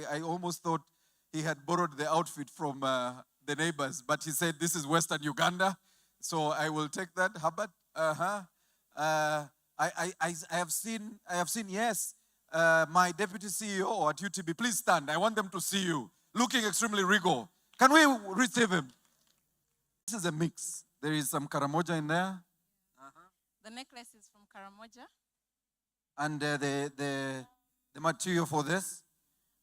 I almost thought he had borrowed the outfit from the neighbors, but he said this is Western Uganda, so I will take that. Habad, I have seen, yes, my deputy CEO at UTB. Please stand. I want them to see you, looking extremely regal. Can we receive him? This is a mix. There is some Karamoja in there. The necklace is from Karamoja. And the material for this?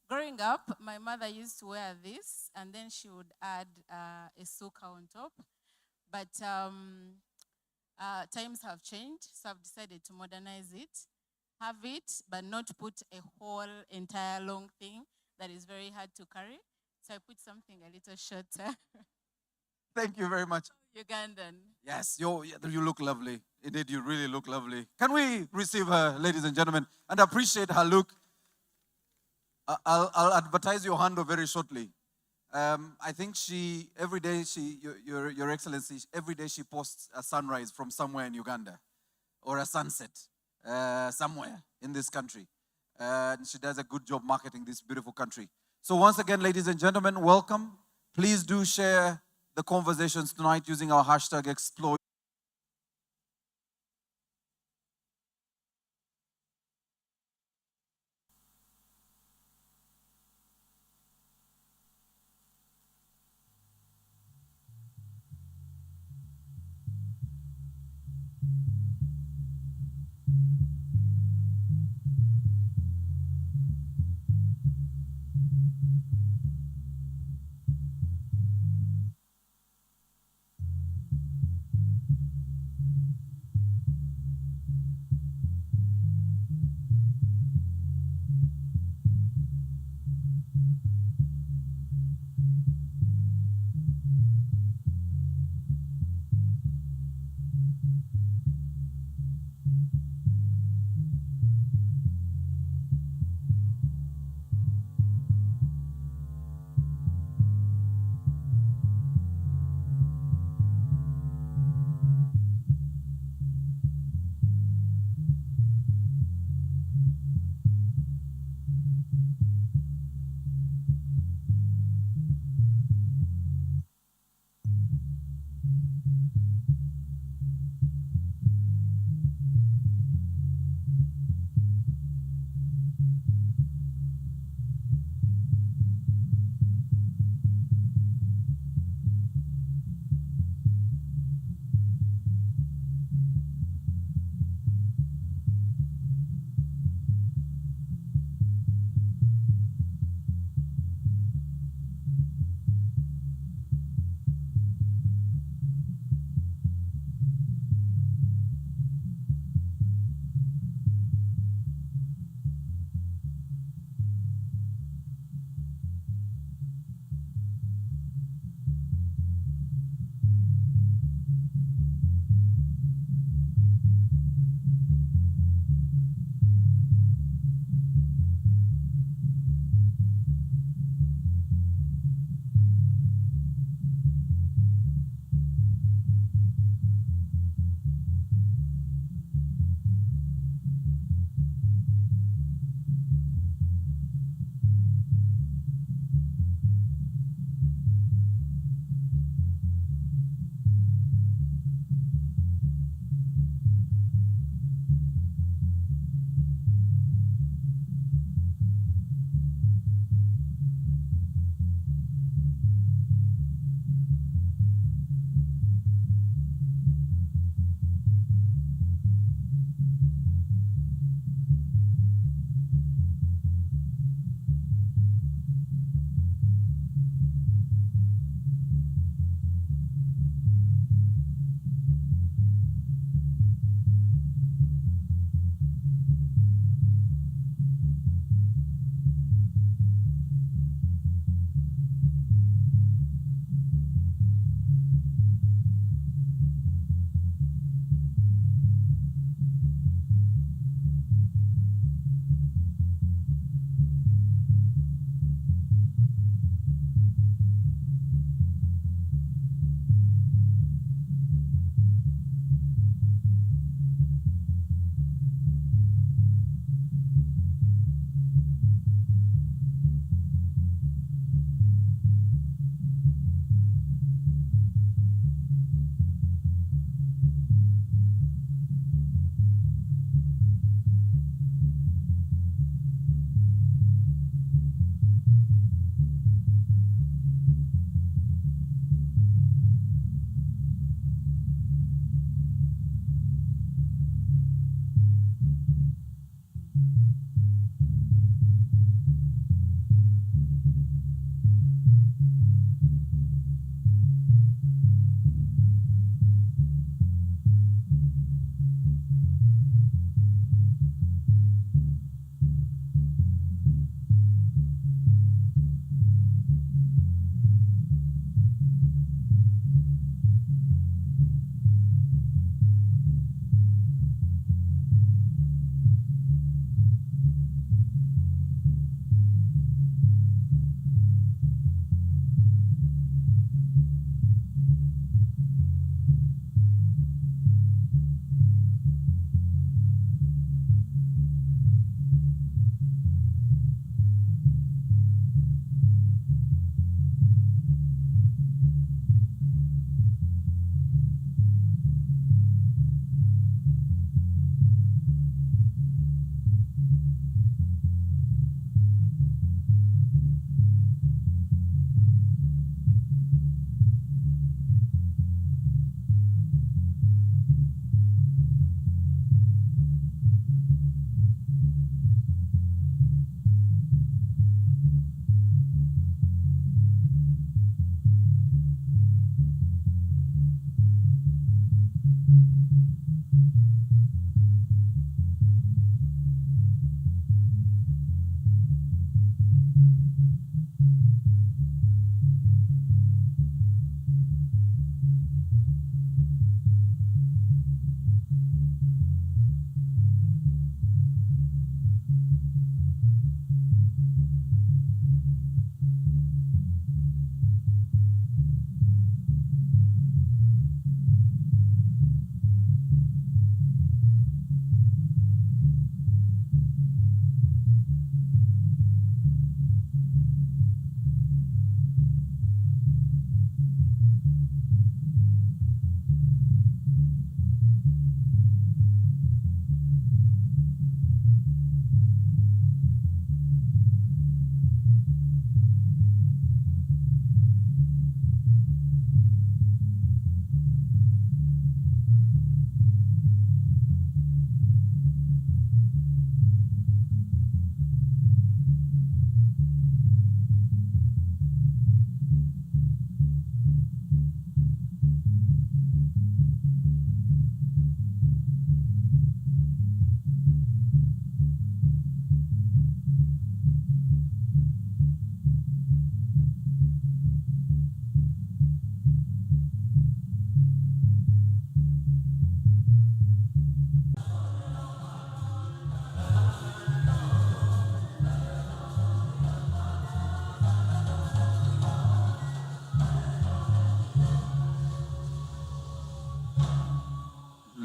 Growing up, my mother used to wear this, and then she would add a suka on top. But times have changed, so I've decided to modernize it. Have it, but not put a whole entire long thing that is very hard to carry. So I put something a little shorter. Thank you very much. Ugandan. Yes, you look lovely. Indeed, you really look lovely. Can we receive her, ladies and gentlemen, and appreciate her look? I'll advertise your handle very shortly. I think every day Your Excellency, every day she posts a sunrise from somewhere in Uganda or a sunset somewhere in this country. And she does a good job marketing this beautiful country. So once again, ladies and gentlemen, welcome. Please do share the conversations tonight using our hashtag Explore.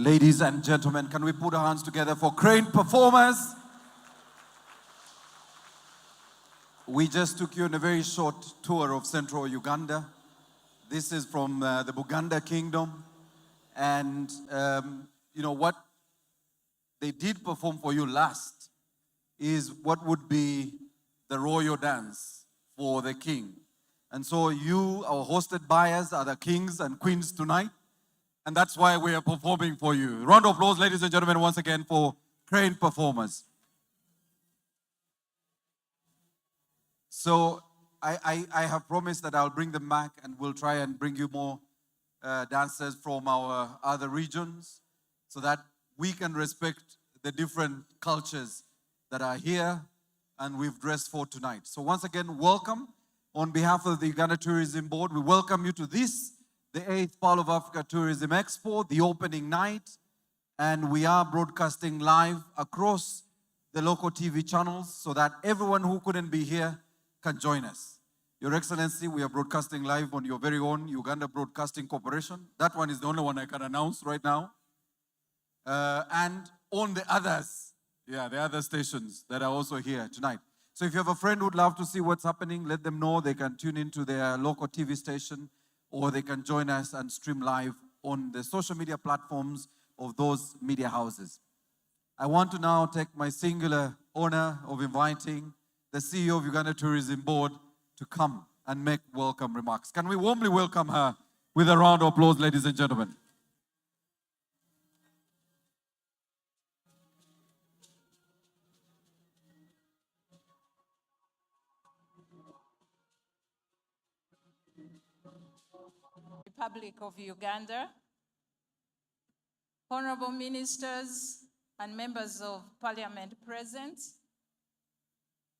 Ladies and gentlemen, can we put our hands together for Crane performers? We just took you on a very short tour of central Uganda. This is from the Buganda Kingdom. And you know what they did perform for you last is what would be the royal dance for the king. And so you, our hosted buyers, are the kings and queens tonight. And that's why we are performing for you. Round of applause, ladies and gentlemen, once again for Crane performers. So I have promised that I'll bring them back and we'll try and bring you more dancers from our other regions so that we can respect the different cultures that are here and we've dressed for tonight. So once again, welcome. On behalf of the Uganda Tourism Board, we welcome you to this, the 8th Pearl of Africa Tourism Expo, the opening night. And we are broadcasting live across the local TV channels so that everyone who couldn't be here can join us. Your Excellency, we are broadcasting live on your very own Uganda Broadcasting Corporation. That one is the only one I can announce right now. And on the others, the other stations that are also here tonight. So if you have a friend who would love to see what's happening, let them know. They can tune into their local TV station or they can join us and stream live on the social media platforms of those media houses. I want to now take my singular honor of inviting the CEO of Uganda Tourism Board to come and make welcome remarks. Can we warmly welcome her with a round of applause, ladies and gentlemen? Republic of Uganda, honorable ministers and members of parliament present,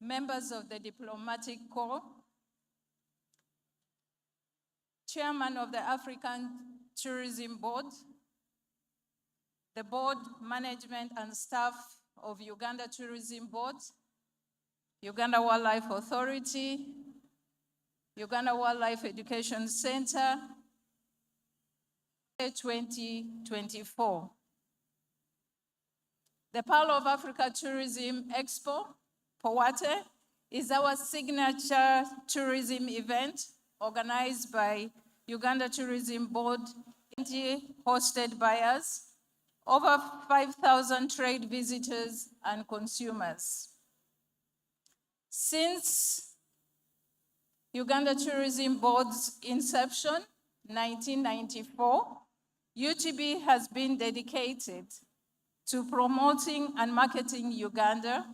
members of the diplomatic corps, chairman of the African Tourism Board, the board, management and staff of Uganda Tourism Board, Uganda Wildlife Authority, Uganda Wildlife Education Center, 2024. The Pearl of Africa Tourism Expo, Poate, is our signature tourism event organized by Uganda Tourism Board, hosted by us, over 5,000 trade visitors and consumers. Since Uganda Tourism Board's inception, 1994, UTB has been dedicated to promoting and marketing Uganda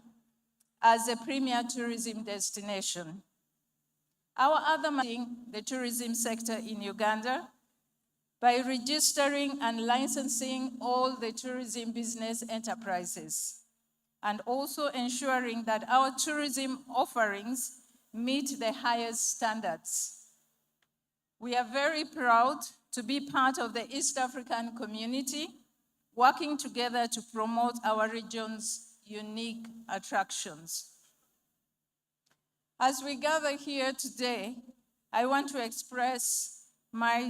as a premier tourism destination. Our other the tourism sector in Uganda by registering and licensing all the tourism business enterprises and also ensuring that our tourism offerings meet the highest standards. We are very proud to be part of the East African community, working together to promote our region's unique attractions. As we gather here today, I want to express my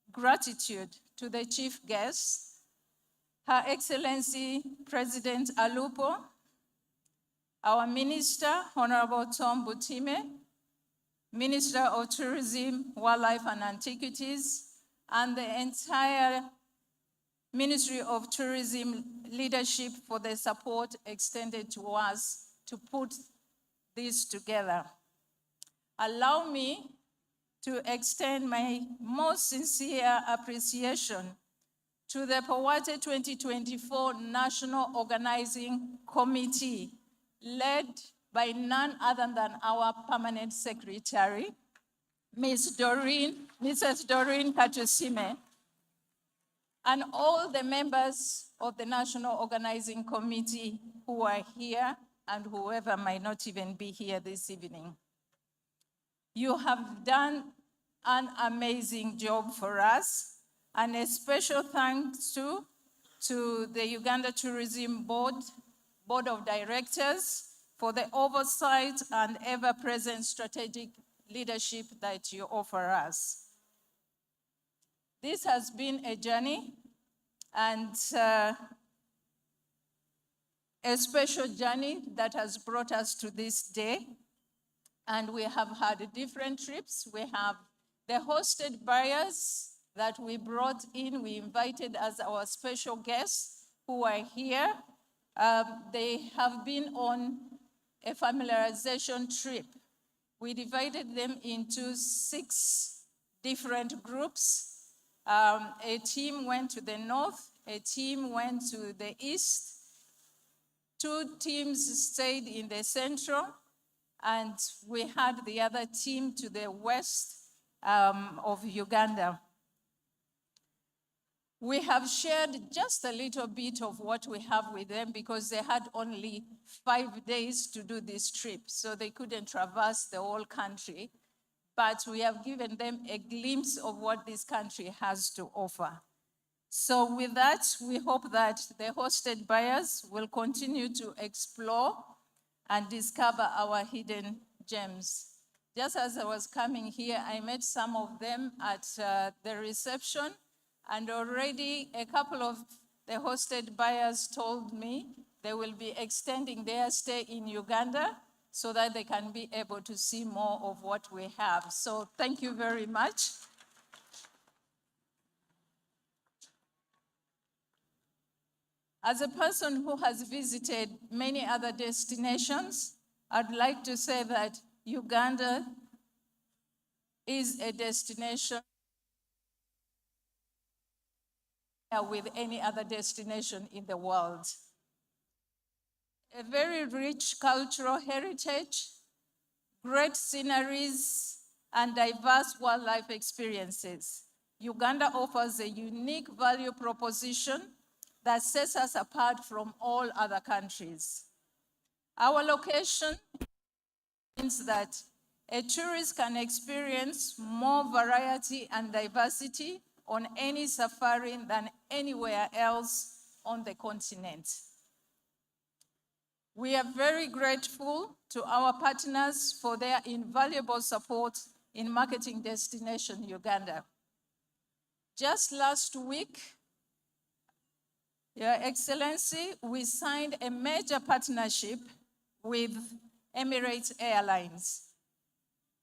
gratitude to the chief guests, Her Excellency President Alupo, our Minister, Honorable Tom Butime, Minister of Tourism, Wildlife and Antiquities, and the entire Ministry of Tourism leadership for the support extended to us to put this together. Allow me to extend my most sincere appreciation to the Poate 2024 National Organizing Committee, led by none other than our permanent secretary, Mrs. Doreen Katusime, and all the members of the National Organizing Committee who are here and whoever might not even be here this evening. You have done an amazing job for us, and a special thanks to the Uganda Tourism Board of Directors for the oversight and ever-present strategic leadership that you offer us. This has been a journey, and a special journey that has brought us to this day. And we have had different trips. We have the hosted buyers that we brought in, we invited as our special guests who are here. They have been on a familiarization trip. We divided them into 6 different groups. A team went to the north, a team went to the east, 2 teams stayed in the central, and we had the other team to the west of Uganda. We have shared just a little bit of what we have with them because they had only 5 days to do this trip, so they couldn't traverse the whole country. But we have given them a glimpse of what this country has to offer. So with that, we hope that the hosted buyers will continue to explore and discover our hidden gems. Just as I was coming here, I met some of them at the reception, and already a couple of the hosted buyers told me they will be extending their stay in Uganda so that they can be able to see more of what we have. So thank you very much. As a person who has visited many other destinations, I'd like to say that Uganda is a destination with any other destination in the world. A very rich cultural heritage, great sceneries, and diverse wildlife experiences. Uganda offers a unique value proposition that sets us apart from all other countries. Our location means that a tourist can experience more variety and diversity on any safari than anywhere else on the continent. We are very grateful to our partners for their invaluable support in marketing destination Uganda. Just last week, Your Excellency, we signed a major partnership with Emirates Airlines,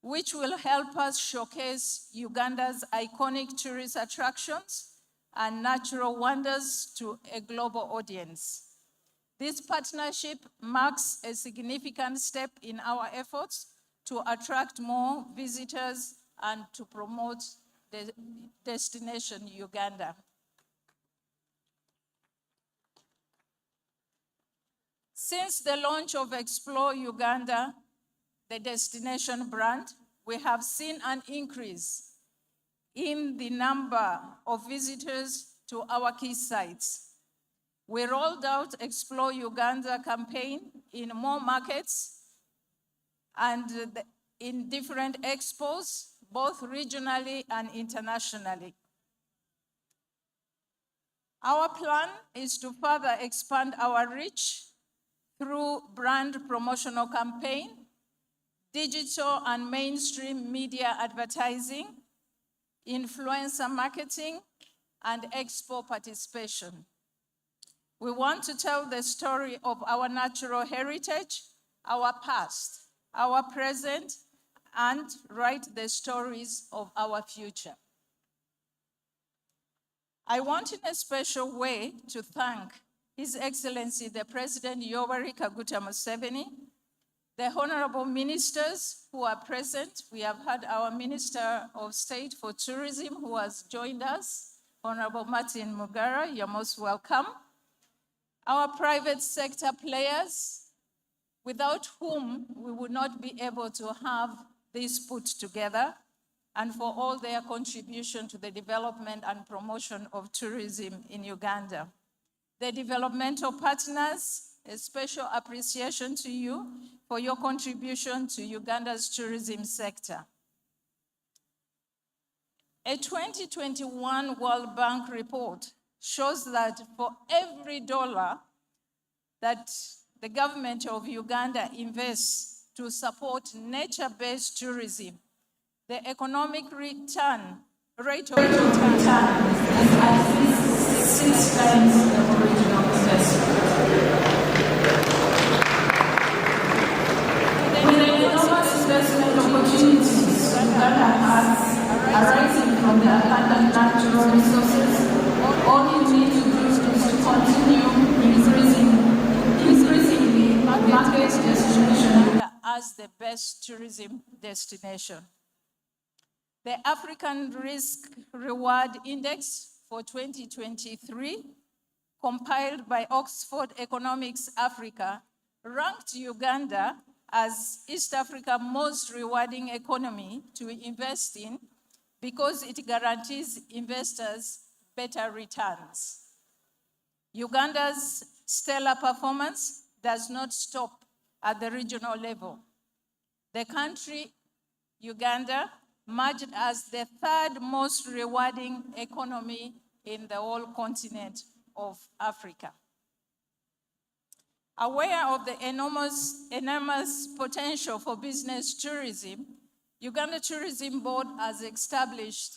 which will help us showcase Uganda's iconic tourist attractions and natural wonders to a global audience. This partnership marks a significant step in our efforts to attract more visitors and to promote the destination Uganda. Since the launch of Explore Uganda, the destination brand, we have seen an increase in the number of visitors to our key sites. We rolled out Explore Uganda campaign in more markets and in different expos, both regionally and internationally. Our plan is to further expand our reach through brand promotional campaign, digital and mainstream media advertising, influencer marketing, and expo participation. We want to tell the story of our natural heritage, our past, our present, and write the stories of our future. I want in a special way to thank His Excellency the President Yoweri Kaguta Museveni, the honorable ministers who are present. We have had our Minister of State for Tourism who has joined us, Honorable Martin Mugara, you're most welcome. Our private sector players, without whom we would not be able to have this put together, and for all their contribution to the development and promotion of tourism in Uganda. The developmental partners, a special appreciation to you for your contribution to Uganda's tourism sector. A 2021 World Bank report shows that for every dollar that the government of Uganda invests to support nature-based tourism, the economic return rate of return is at least 6 times the original investment. With the enormous investment opportunities Uganda has arising from the abundant natural resources, all you need to do is to continue increasingly market destination as the best tourism destination. The African Risk Reward Index for 2023, compiled by Oxford Economics Africa, ranked Uganda as East Africa's most rewarding economy to invest in because it guarantees investors better returns. Uganda's stellar performance does not stop at the regional level. The country, Uganda, emerged as the third most rewarding economy in the whole continent of Africa. Aware of the enormous potential for business tourism, Uganda Tourism Board has established,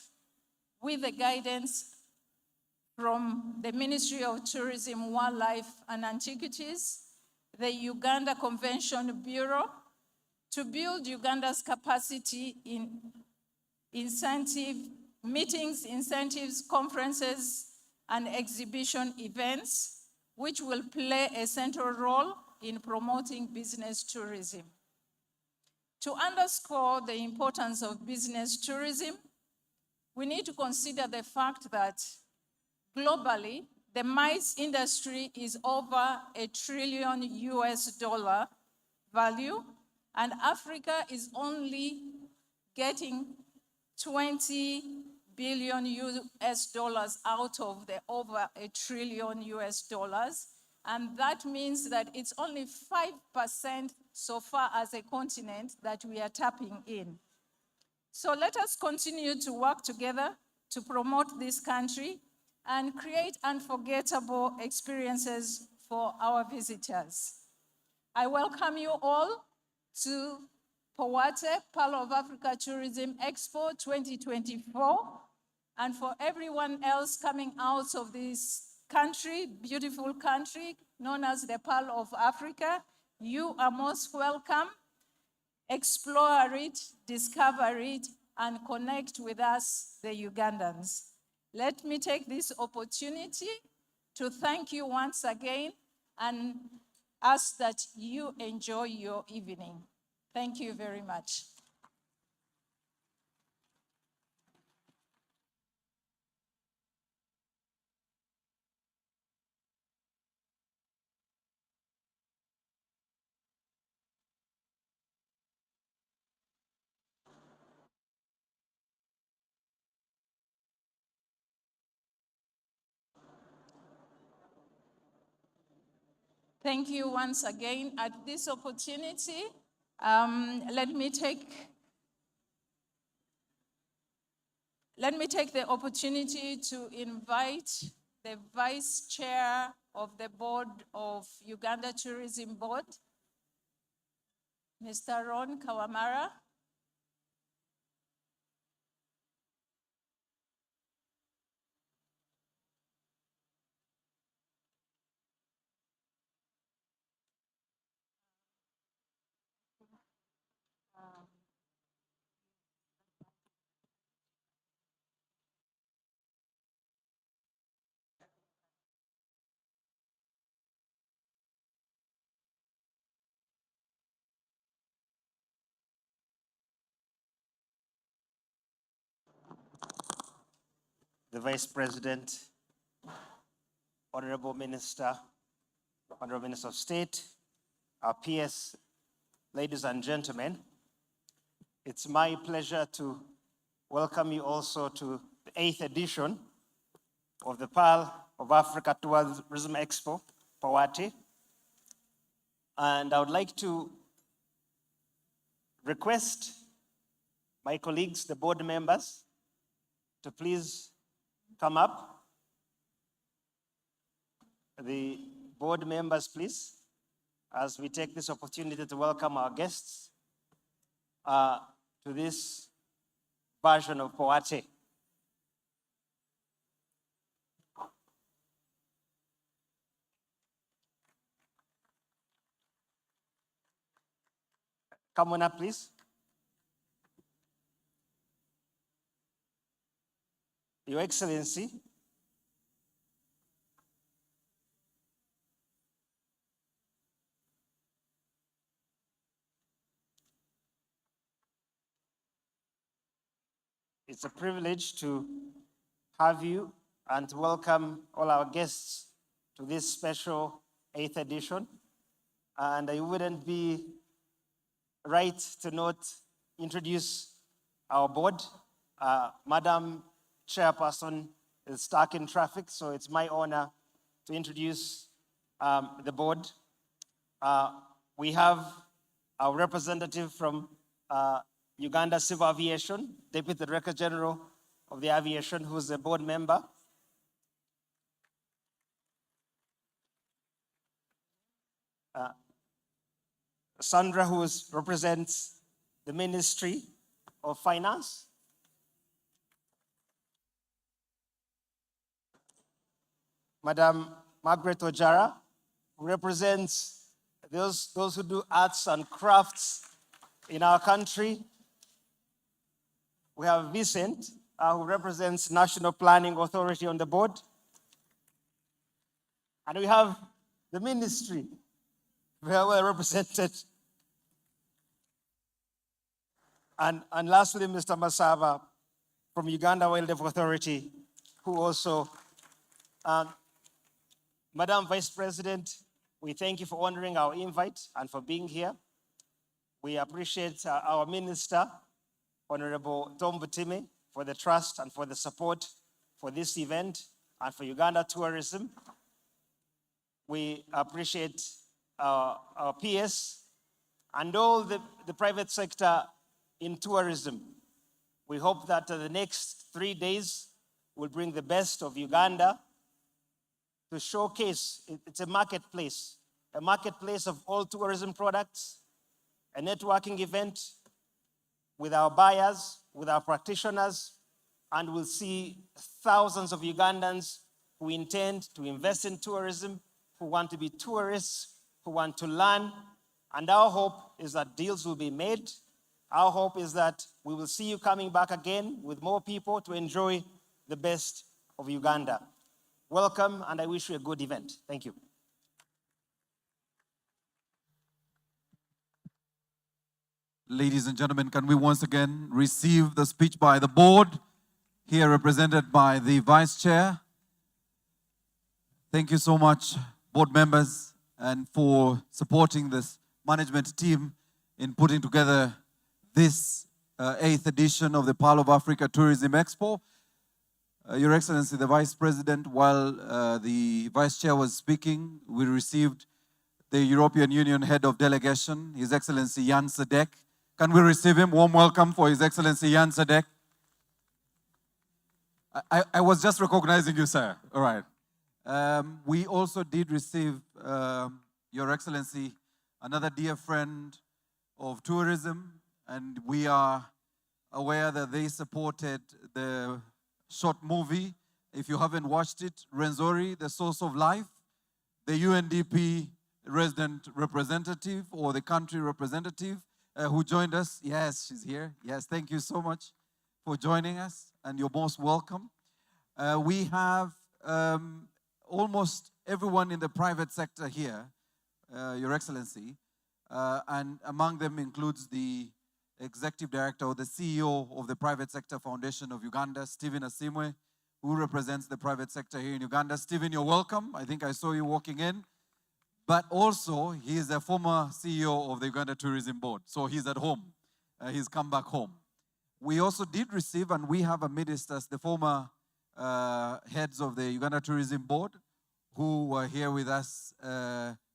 with the guidance from the Ministry of Tourism, Wildlife and Antiquities, the Uganda Convention Bureau, to build Uganda's capacity in meetings, incentives, conferences, and exhibition events, which will play a central role in promoting business tourism. To underscore the importance of business tourism, we need to consider the fact that globally, the MICE industry is over $1 trillion value, and Africa is only getting 20 billion out of the over $1 trillion. And that means that it's only 5% so far as a continent that we are tapping in. So let us continue to work together to promote this country and create unforgettable experiences for our visitors. I welcome you all to Poate, Pearl of Africa Tourism Expo 2024. And for everyone else coming out of this country, beautiful country, known as the Pearl of Africa, you are most welcome. Explore it, discover it, and connect with us, the Ugandans. Let me take this opportunity to thank you once again and ask that you enjoy your evening. Thank you very much. Thank you once again. At this opportunity, let me take the opportunity to invite the Vice Chair of the Board of Uganda Tourism Board, Mr. Ron Kawamara. The Vice President, Honorable Minister of State, our peers, ladies and gentlemen, it's my pleasure to welcome you also to the 8th edition of the Pearl of Africa Tourism Expo, Poate. And I would like to request my colleagues, the board members, to please come up. The board members, please, as we take this opportunity to welcome our guests to this version of Poate. Come on up, please. Your Excellency, it's a privilege to have you and to welcome all our guests to this special 8th edition. And I wouldn't be right to not introduce our board. Madam Chairperson is stuck in traffic, so it's my honor to introduce the board. We have our representative from Uganda Civil Aviation, Deputy Director General of the Aviation, who's a board member. Sandra, who represents the Ministry of Finance. Madam Margaret Ojara, who represents those who do arts and crafts in our country. We have Vincent, who represents National Planning Authority on the board. And we have the ministry, very well represented. And lastly, Mr. Masava from Uganda Wildlife Authority, who also, Madam Vice President, we thank you for honoring our invite and for being here. We appreciate our Minister, Honorable Tom Butime, for the trust and for the support for this event and for Uganda tourism. We appreciate our PS and all the private sector in tourism. We hope that the next 3 days will bring the best of Uganda to showcase. It's a marketplace of all tourism products, a networking event with our buyers, with our practitioners, and we'll see thousands of Ugandans who intend to invest in tourism, who want to be tourists, who want to learn. And our hope is that deals will be made. Our hope is that we will see you coming back again with more people to enjoy the best of Uganda. Welcome, and I wish you a good event. Thank you. Ladies and gentlemen, can we once again receive the speech by the board, here represented by the Vice Chair. Thank you so much, board members, and for supporting this management team in putting together this 8th edition of the Pearl of Africa Tourism Expo. Your Excellency, the Vice President, while the Vice Chair was speaking, we received the European Union Head of Delegation, His Excellency Jan Sadek. Can we receive him? Warm welcome for His Excellency Jan Sadek. I was just recognizing you, sir. All right. We also did receive, Your Excellency, another dear friend of tourism, and we are aware that they supported the short movie. If you haven't watched it, Renzori, The Source of Life, the UNDP resident representative or the country representative who joined us. Yes, she's here. Yes, thank you so much for joining us, and you're most welcome. We have almost everyone in the private sector here, Your Excellency, and among them includes the Executive Director or the CEO of the Private Sector Foundation of Uganda, Stephen Asimwe, who represents the private sector here in Uganda. Stephen, you're welcome. I think I saw you walking in. But also, he is a former CEO of the Uganda Tourism Board, so he's at home. He's come back home. We also did receive, and we have amidst us, the former heads of the Uganda Tourism Board, who were here with us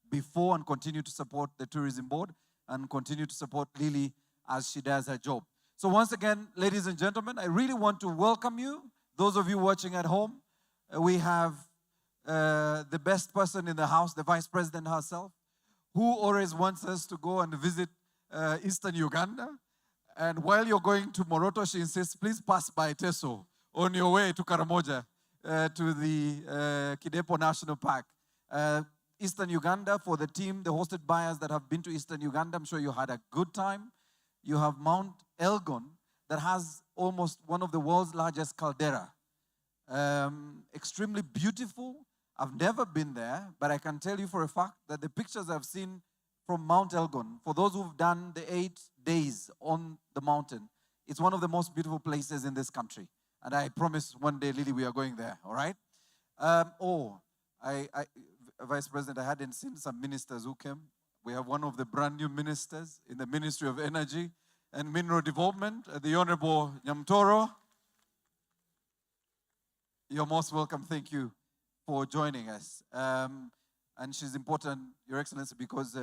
before and continue to support the Tourism Board and continue to support Lily as she does her job. So once again, ladies and gentlemen, I really want to welcome you. Those of you watching at home, we have the best person in the house, the Vice President herself, who always wants us to go and visit Eastern Uganda. And while you're going to Moroto, she insists, please pass by Teso on your way to Karamoja, to the Kidepo National Park. Eastern Uganda, for the team, the hosted buyers that have been to Eastern Uganda, I'm sure you had a good time. You have Mount Elgon that has almost one of the world's largest caldera. Extremely beautiful. I've never been there, but I can tell you for a fact that the pictures I've seen from Mount Elgon, for those who've done the 8 days on the mountain, it's one of the most beautiful places in this country. And I promise one day, Lily, we are going there, all right? Vice President, I hadn't seen some ministers who came. We have one of the brand new ministers in the Ministry of Energy and Mineral Development, the Honorable Nyamtoro. You're most welcome. Thank you for joining us. And she's important, Your Excellency, because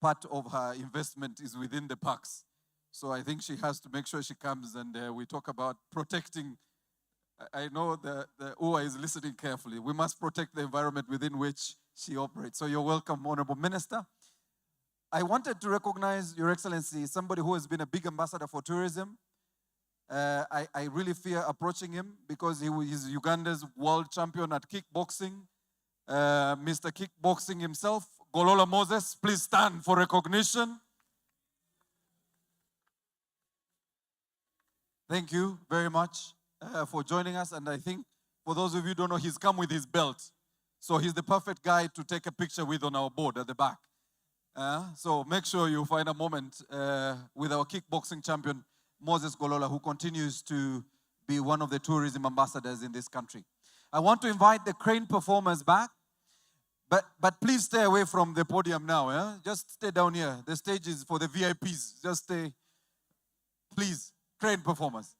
part of her investment is within the parks. So I think she has to make sure she comes and we talk about protecting. I know the OA is listening carefully. We must protect the environment within which she operates. So you're welcome, Honorable Minister. I wanted to recognize, Your Excellency, somebody who has been a big ambassador for tourism. I really fear approaching him because he is Uganda's world champion at kickboxing. Mr. Kickboxing himself, Golola Moses, please stand for recognition. Thank you very much for joining us. And I think for those of you who don't know, he's come with his belt. So he's the perfect guy to take a picture with on our board at the back. So make sure you find a moment with our kickboxing champion, Moses Golola, who continues to be one of the tourism ambassadors in this country. I want to invite the crane performers back, but please stay away from the podium now. Just stay down here. The stage is for the VIPs. Just stay, please, crane performers.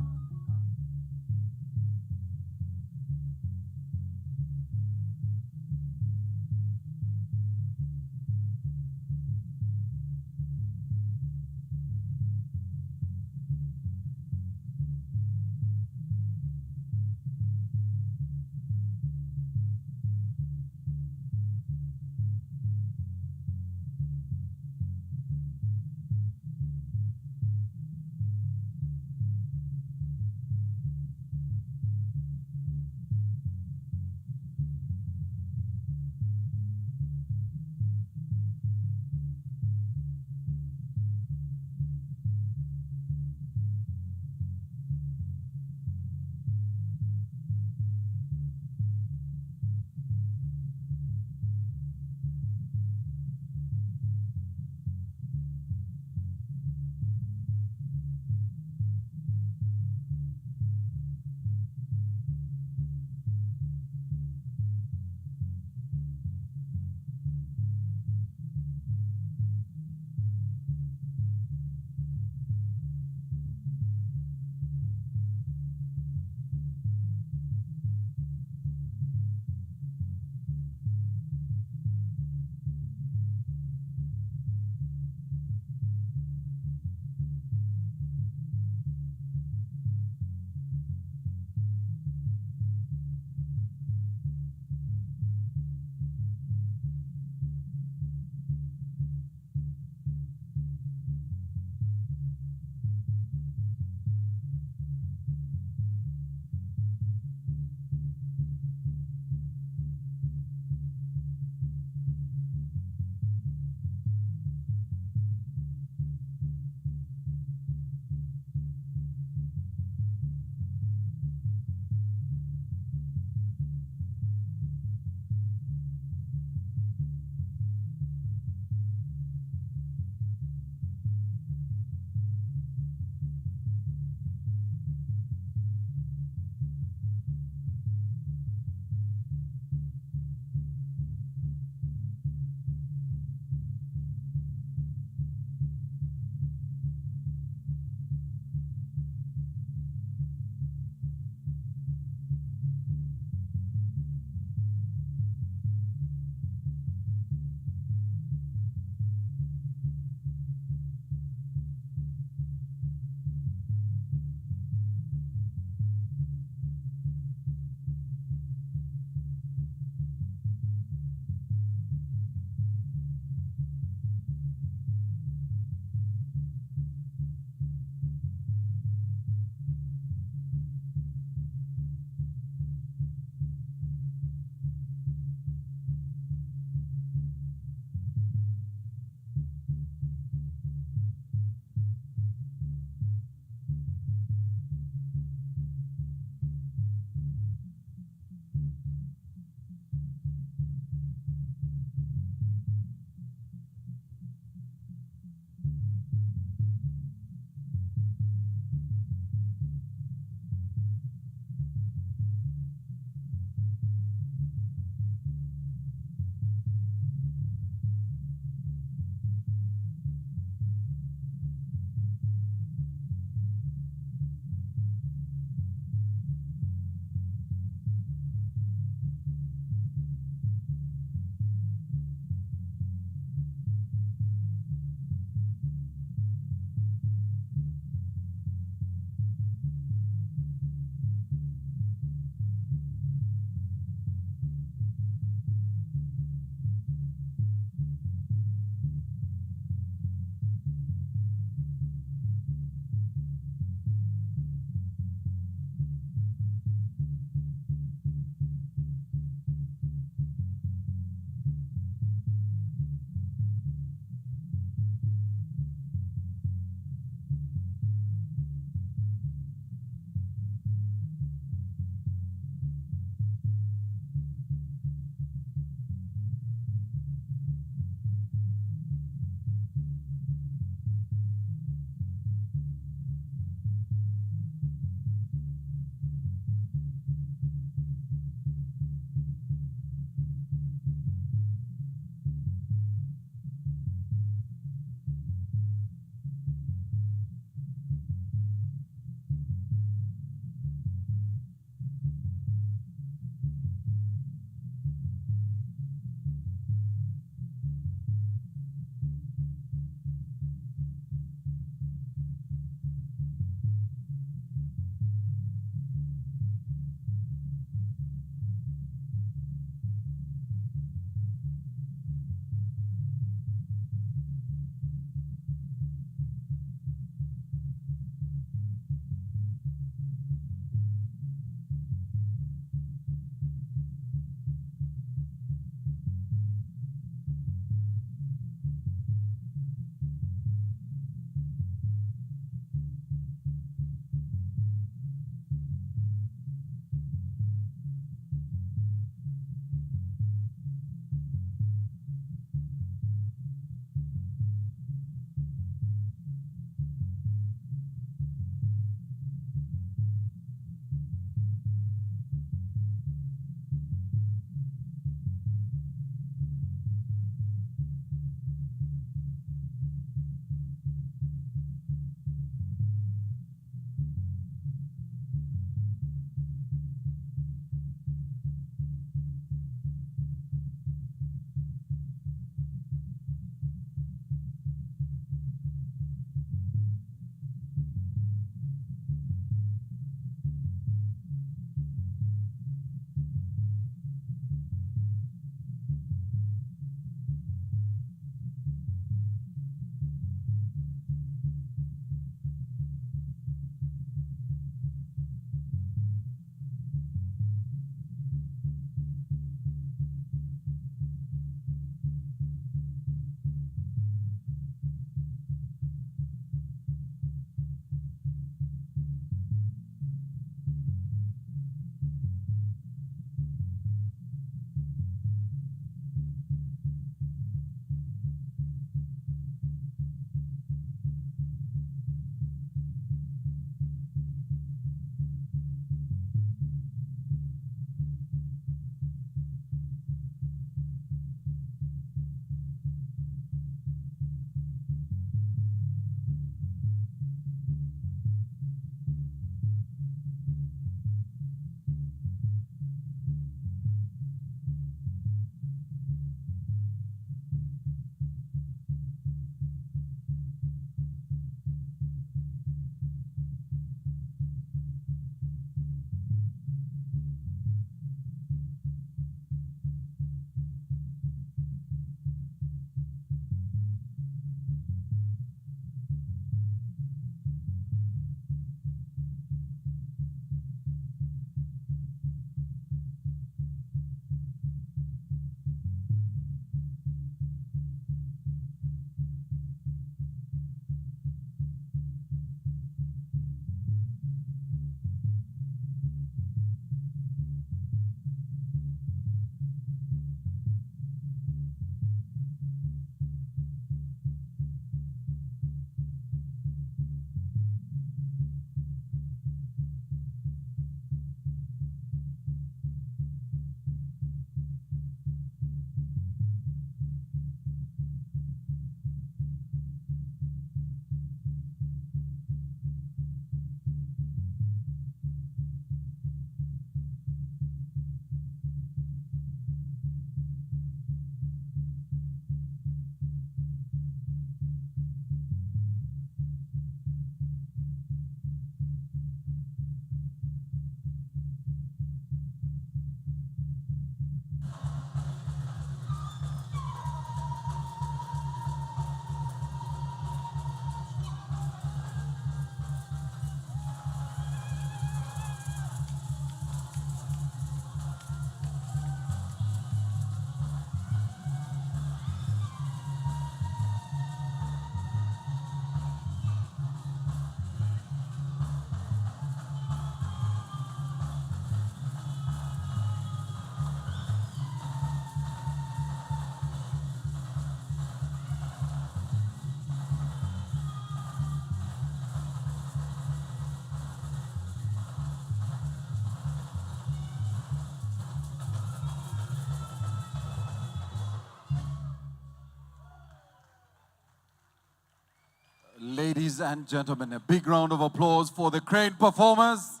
Ladies and gentlemen, a big round of applause for the crane performers.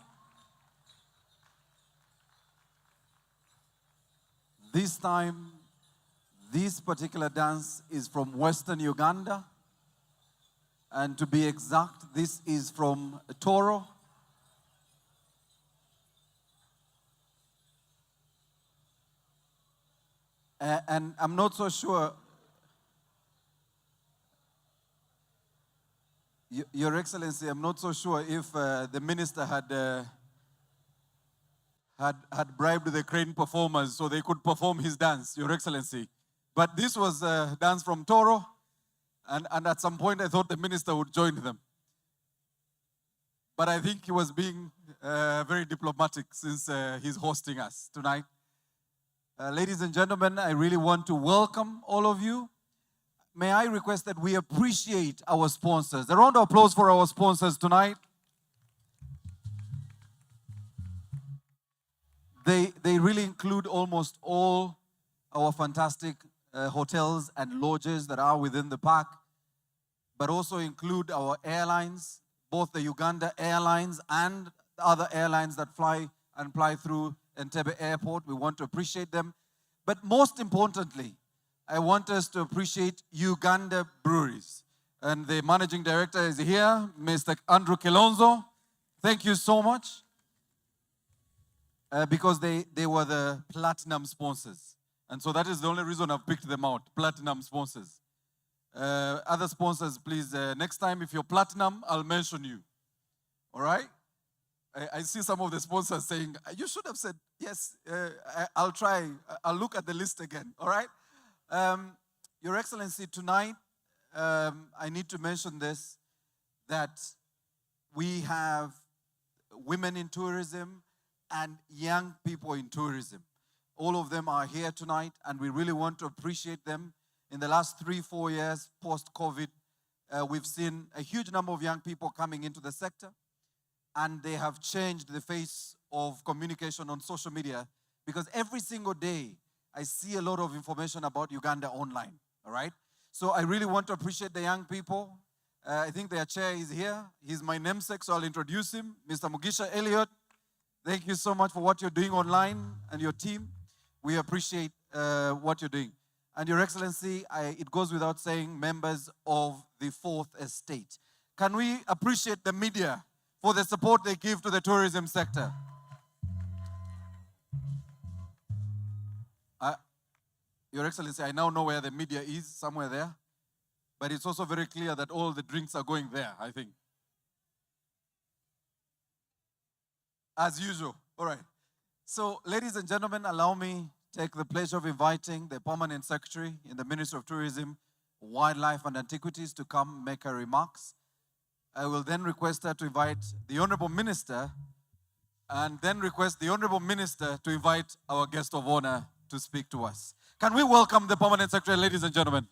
This time, this particular dance is from Western Uganda. And to be exact, this is from Toro. And I'm not so sure, Your Excellency, I'm not so sure if the minister had bribed the crane performers so they could perform his dance, Your Excellency. But this was a dance from Toro, and at some point I thought the minister would join them. But I think he was being very diplomatic since he's hosting us tonight. Ladies and gentlemen, I really want to welcome all of you. May I request that we appreciate our sponsors. A round of applause for our sponsors tonight. They really include almost all our fantastic hotels and lodges that are within the park, but also include our airlines, both the Uganda Airlines and the other airlines that fly through Entebbe Airport. We want to appreciate them. But most importantly, I want us to appreciate Uganda Breweries. And the managing director is here, Mr. Andrew Kilonzo. Thank you so much. Because they were the platinum sponsors. And so that is the only reason I've picked them out, platinum sponsors. Other sponsors, please, next time if you're platinum, I'll mention you. All right? I see some of the sponsors saying, you should have said, yes, I'll try. I'll look at the list again. All right? Your Excellency, tonight, I need to mention this, that we have women in tourism and young people in tourism. All of them are here tonight, and we really want to appreciate them. In the last 3-4 years post-COVID, we've seen a huge number of young people coming into the sector, and they have changed the face of communication on social media, because every single day I see a lot of information about Uganda online, all right? So I really want to appreciate the young people. I think their chair is here. He's my namesake, so I'll introduce him, Mr. Mugisha Elliott. Thank you so much for what you're doing online and your team. We appreciate what you're doing. And Your Excellency, it goes without saying, members of the Fourth Estate. Can we appreciate the media for the support they give to the tourism sector? Your Excellency, I now know where the media is, somewhere there. But it's also very clear that all the drinks are going there, I think. As usual. All right. So, ladies and gentlemen, allow me to take the pleasure of inviting the Permanent Secretary in the Ministry of Tourism, Wildlife and Antiquities to come make her remarks. I will then request her to invite the Honorable Minister, and then request the Honorable Minister to invite our guest of honor to speak to us. Can we welcome the Permanent Secretary, ladies and gentlemen?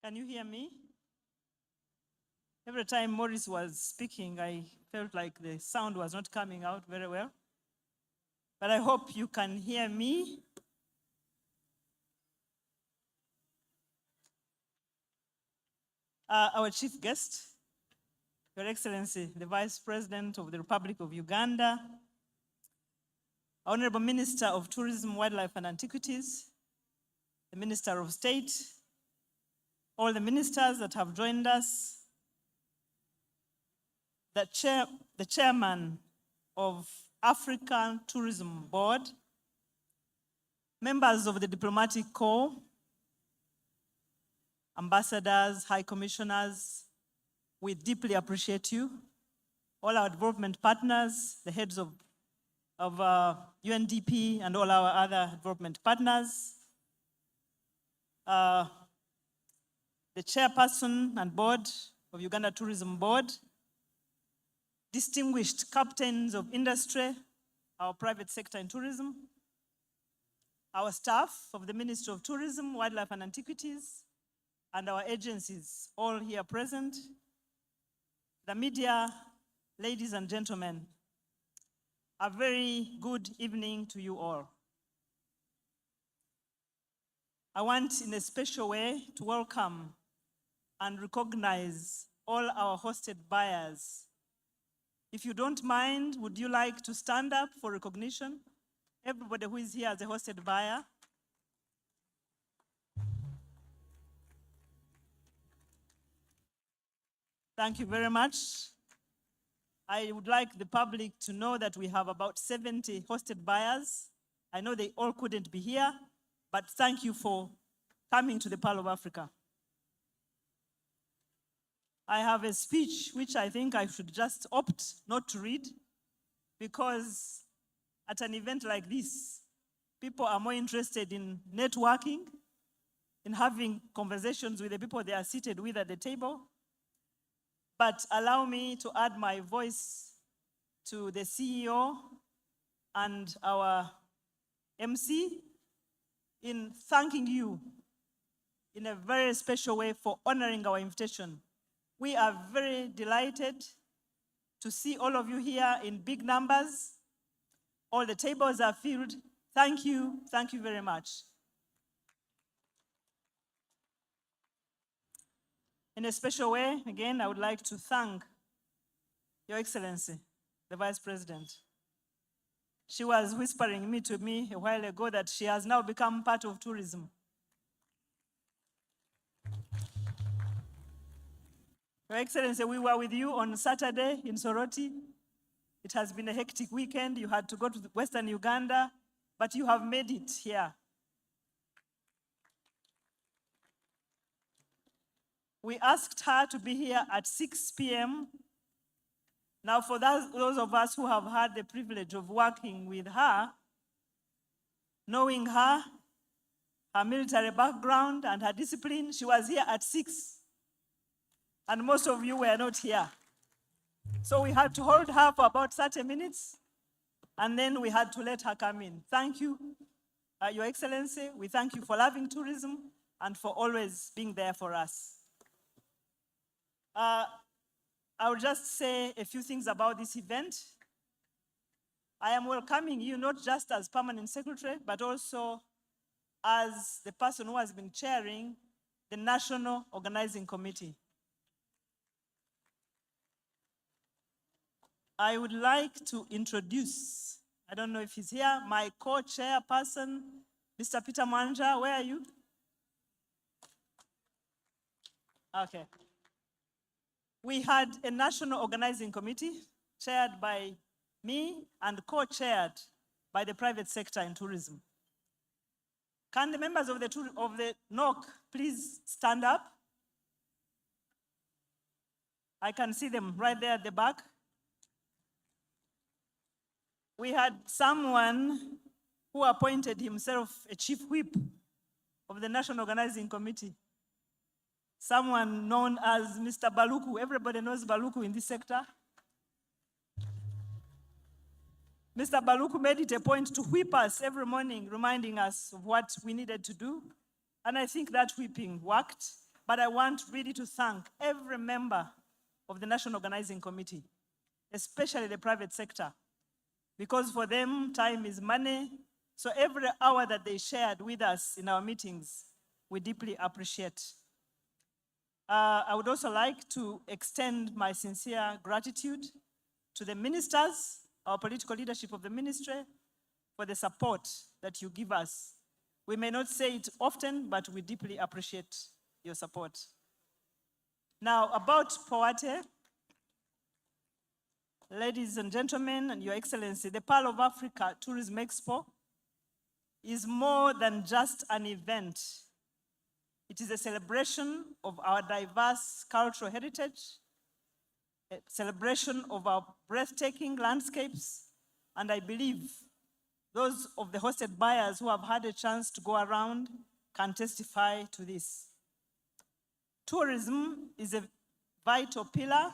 Can you hear me? Every time Maurice was speaking, I felt like the sound was not coming out very well. But I hope you can hear me. Our chief guest, Your Excellency, the Vice President of the Republic of Uganda, Honorable Minister of Tourism, Wildlife and Antiquities, the Minister of State, all the ministers that have joined us, the chairman of African Tourism Board, members of the diplomatic corps, ambassadors, high commissioners, we deeply appreciate you. All our development partners, the heads of UNDP and all our other development partners, the chairperson and board of Uganda Tourism Board, distinguished captains of industry, our private sector in tourism, our staff of the Ministry of Tourism, Wildlife and Antiquities, and our agencies, all here present, the media, ladies and gentlemen, a very good evening to you all. I want in a special way to welcome and recognize all our hosted buyers. If you don't mind, would you like to stand up for recognition? Everybody who is here as a hosted buyer. Thank you very much. I would like the public to know that we have about 70 hosted buyers. I know they all couldn't be here, but thank you for coming to the Pearl of Africa. I have a speech which I think I should just opt not to read, because at an event like this, people are more interested in networking, in having conversations with the people they are seated with at the table. But allow me to add my voice to the CEO and our MC in thanking you in a very special way for honoring our invitation. We are very delighted to see all of you here in big numbers. All the tables are filled. Thank you very much. In a special way, again, I would like to thank Your Excellency, the Vice President. She was whispering to me a while ago that she has now become part of tourism. Your Excellency, we were with you on Saturday in Soroti. It has been a hectic weekend. You had to go to Western Uganda, but you have made it here. We asked her to be here at 6 p.m. Now, for those of us who have had the privilege of working with her, knowing her military background and her discipline, she was here at 6. And most of you were not here. So we had to hold her for about 30 minutes, and then we had to let her come in. Thank you, Your Excellency. We thank you for loving tourism and for always being there for us. I will just say a few things about this event. I am welcoming you not just as permanent secretary, but also as the person who has been chairing the National Organizing Committee. I would like to introduce, I don't know if he's here, my co-chairperson, Mr. Peter Mwanja. Where are you? Okay. We had a National Organizing Committee chaired by me and co-chaired by the private sector in tourism. Can the members of the NOC please stand up? I can see them right there at the back. We had someone who appointed himself a chief whip of the National Organizing Committee. Someone known as Mr. Baluku. Everybody knows Baluku in this sector. Mr. Baluku made it a point to whip us every morning, reminding us of what we needed to do. And I think that whipping worked. But I want really to thank every member of the National Organizing Committee, especially the private sector, because for them, time is money. So every hour that they shared with us in our meetings, we deeply appreciate. I would also like to extend my sincere gratitude to the ministers, our political leadership of the ministry, for the support that you give us. We may not say it often, but we deeply appreciate your support. Now, about Poate, ladies and gentlemen, and Your Excellency, the Pearl of Africa Tourism Expo is more than just an event. It is a celebration of our diverse cultural heritage, a celebration of our breathtaking landscapes, and I believe those of the hosted buyers who have had a chance to go around can testify to this. Tourism is a vital pillar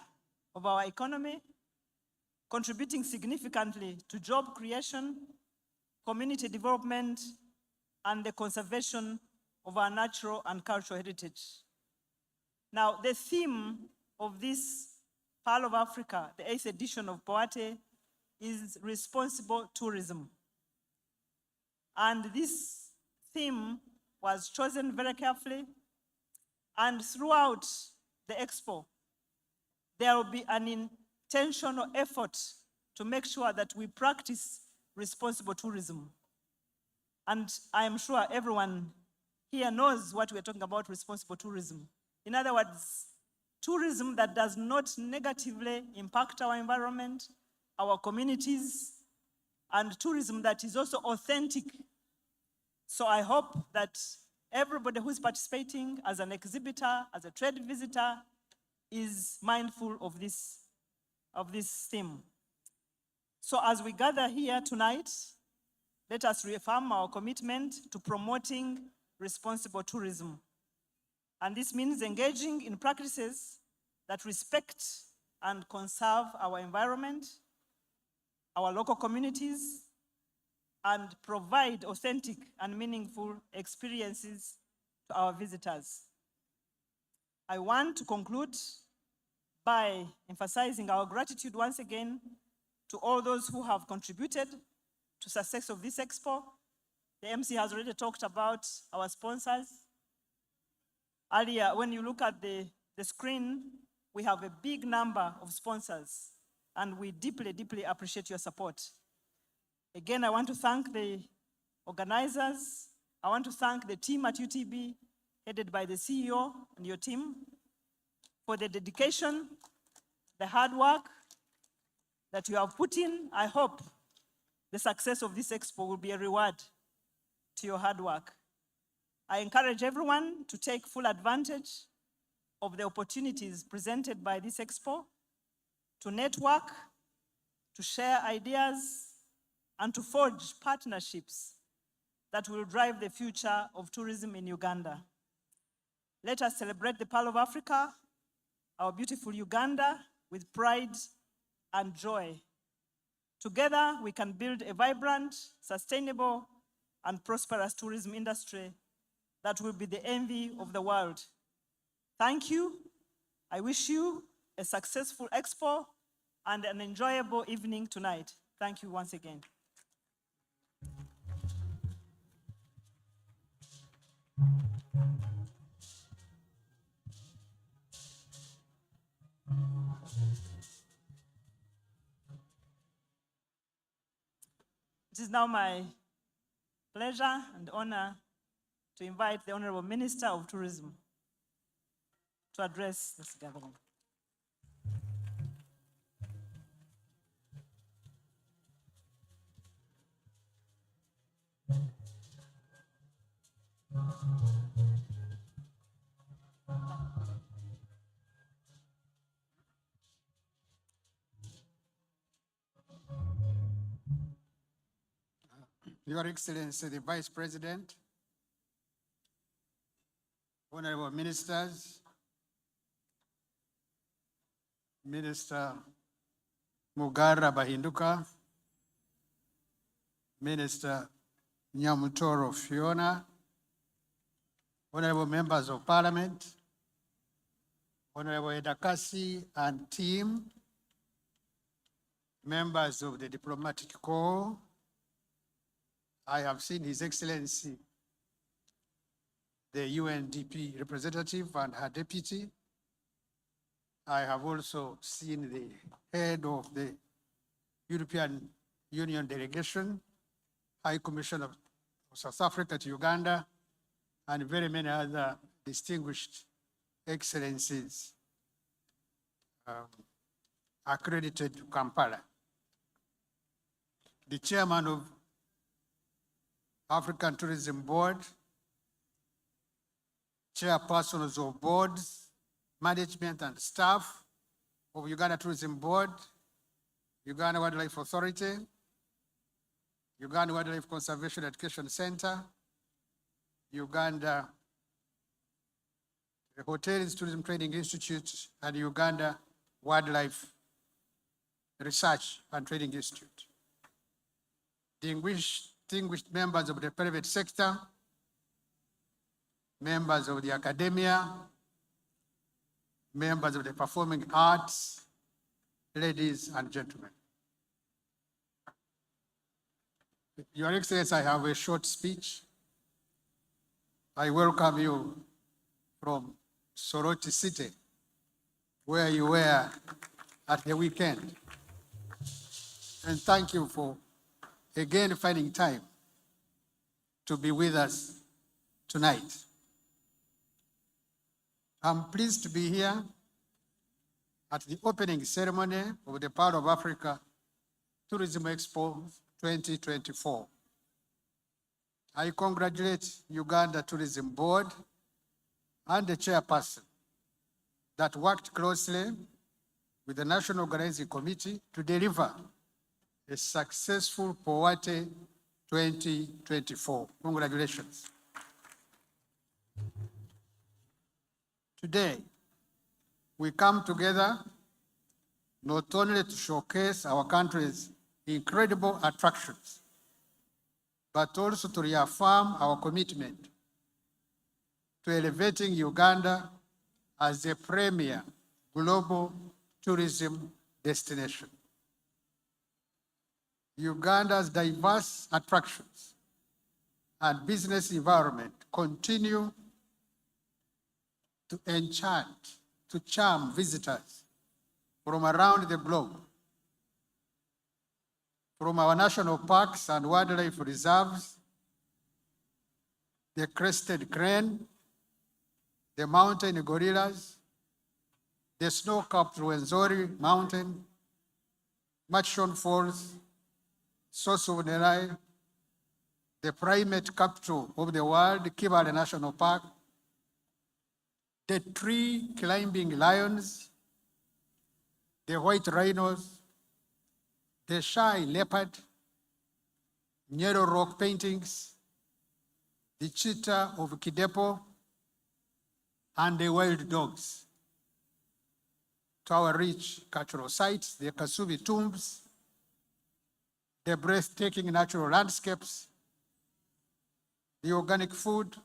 of our economy, contributing significantly to job creation, community development, and the conservation of our natural and cultural heritage. Now, the theme of this Pearl of Africa, the 8th edition of Poate, is responsible tourism. And this theme was chosen very carefully, and throughout the Expo, there will be an intentional effort to make sure that we practice responsible tourism. And I am sure everyone here knows what we're talking about, responsible tourism. In other words, tourism that does not negatively impact our environment, our communities, and tourism that is also authentic. So I hope that everybody who's participating as an exhibitor, as a trade visitor, is mindful of this theme. So as we gather here tonight, let us reaffirm our commitment to promoting responsible tourism. And this means engaging in practices that respect and conserve our environment, our local communities, and provide authentic and meaningful experiences to our visitors. I want to conclude by emphasizing our gratitude once again to all those who have contributed to success of this Expo. The MC has already talked about our sponsors. Earlier, when you look at the screen, we have a big number of sponsors, and we deeply, deeply appreciate your support. Again, I want to thank the organizers. I want to thank the team at UTB, headed by the CEO and your team, for the dedication, the hard work that you have put in. I hope the success of this Expo will be a reward to your hard work. I encourage everyone to take full advantage of the opportunities presented by this Expo, to network, to share ideas, and to forge partnerships that will drive the future of tourism in Uganda. Let us celebrate the Pearl of Africa, our beautiful Uganda, with pride and joy. Together, we can build a vibrant, sustainable, and prosperous tourism industry that will be the envy of the world. Thank you. I wish you a successful Expo and an enjoyable evening tonight. Thank you once again. It is now my pleasure and honor to invite the Honorable Minister of Tourism to address this gathering. Your Excellency, the Vice President, Honorable Ministers, Minister Mugara Bahinduka, Minister Nyamutoro Fiona, Honorable Members of Parliament, Honorable Edakasi and team, members of the Diplomatic Corps. I have seen His Excellency, the UNDP representative and her deputy. I have also seen the head of the European Union delegation, High Commissioner of South Africa to Uganda, and very many other distinguished excellencies accredited to Kampala. The chairman of African Tourism Board, chairpersons of boards, management and staff of Uganda Tourism Board, Uganda Wildlife Authority, Uganda Wildlife Conservation Education Center, Uganda, the Hotels Tourism Training Institute, and Uganda Wildlife Research and Training Institute. Distinguished members of the private sector, members of the academia, members of the performing arts, ladies and gentlemen. Your Excellency, I have a short speech. I welcome you from Soroti City, where you were at the weekend. And thank you for again finding time to be with us tonight. I'm pleased to be here at the opening ceremony of the Power of Africa Tourism Expo 2024. I congratulate Uganda Tourism Board and the chairperson that worked closely with the National Organizing Committee to deliver a successful Poate 2024. Congratulations. Today, we come together not only to showcase our country's incredible attractions, but also to reaffirm our commitment to elevating Uganda as a premier global tourism destination. Uganda's diverse attractions and business environment continue to enchant, to charm visitors from around the globe. From our national parks and wildlife reserves, the crested crane, the mountain gorillas, the snow-capped Rwenzori Mountain, Machon Falls, source of the Nile, the primate capital of the world, Kibale National Park, the tree-climbing lions, the white rhinos, the shy leopard, Nyero rock paintings, the cheetah of Kidepo, and the wild dogs. To our rich cultural sites, the Kasubi tombs, the breathtaking natural landscapes, the organic food,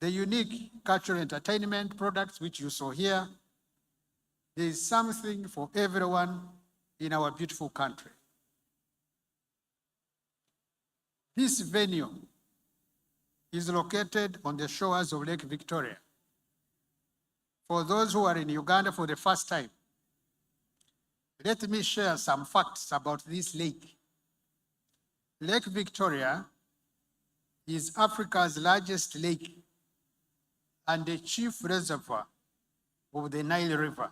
the unique cultural entertainment products which you saw here. There is something for everyone in our beautiful country. This venue is located on the shores of Lake Victoria. For those who are in Uganda for the first time, let me share some facts about this lake. Lake Victoria is Africa's largest lake and the chief reservoir of the Nile River,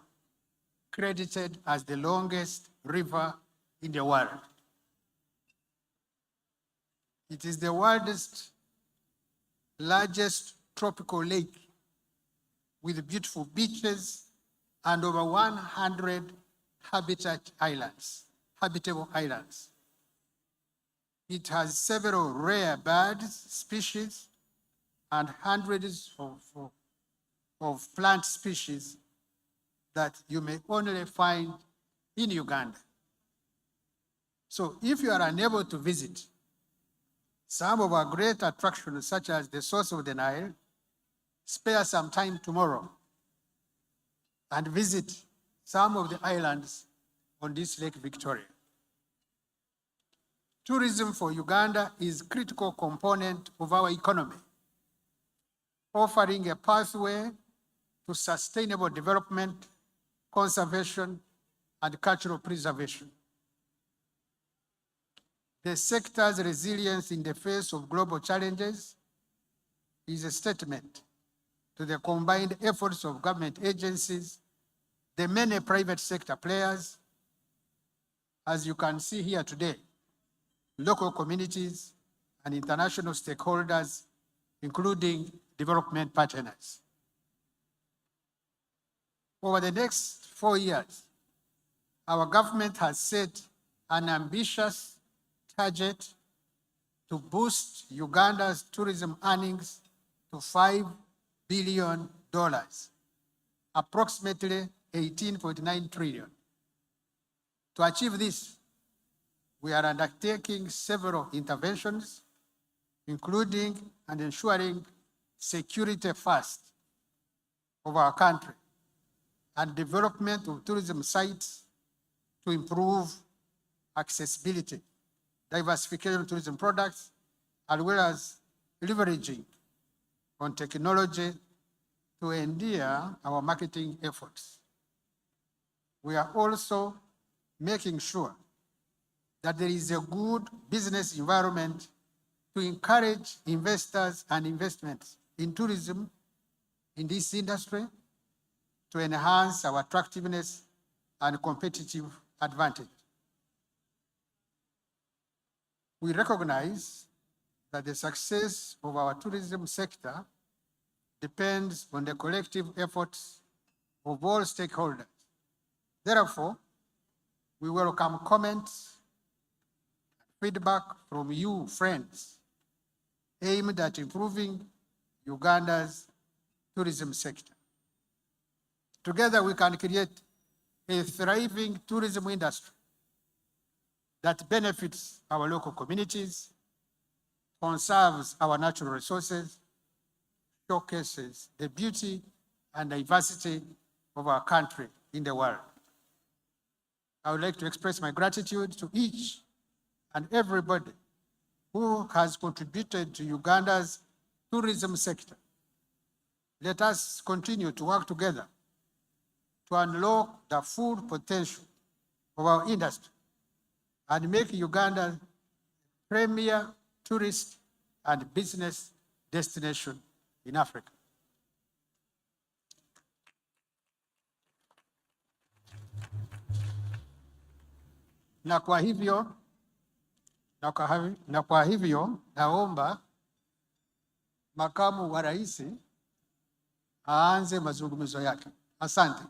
credited as the longest river in the world. It is the world's largest tropical lake with beautiful beaches and over 100 habitable islands. It has several rare birds species and hundreds of plant species that you may only find in Uganda. So if you are unable to visit some of our great attractions, such as the source of the Nile, spare some time tomorrow and visit some of the islands on this Lake Victoria. Tourism for Uganda is a critical component of our economy, offering a pathway to sustainable development, conservation, and cultural preservation. The sector's resilience in the face of global challenges is a statement to the combined efforts of government agencies, the many private sector players, as you can see here today, local communities and international stakeholders, including development partners. Over the next 4 years, our government has set an ambitious target to boost Uganda's tourism earnings to $5 billion, approximately 18.9 trillion. To achieve this, we are undertaking several interventions, including and ensuring security first of our country and development of tourism sites to improve accessibility, diversification of tourism products, as well as leveraging on technology to endear our marketing efforts. We are also making sure that there is a good business environment to encourage investors and investments in tourism in this industry to enhance our attractiveness and competitive advantage. We recognize that the success of our tourism sector depends on the collective efforts of all stakeholders. Therefore, we welcome comments, feedback from you, friends, aimed at improving Uganda's tourism sector. Together, we can create a thriving tourism industry that benefits our local communities, conserves our natural resources, showcases the beauty and diversity of our country in the world. I would like to express my gratitude to each and everybody who has contributed to Uganda's tourism sector. Let us continue to work together to unlock the full potential of our industry and make Uganda premier tourist and business destination in Africa. Na kwa hivyo naomba makamu wa rais aanze mazungumzo yake. Asante.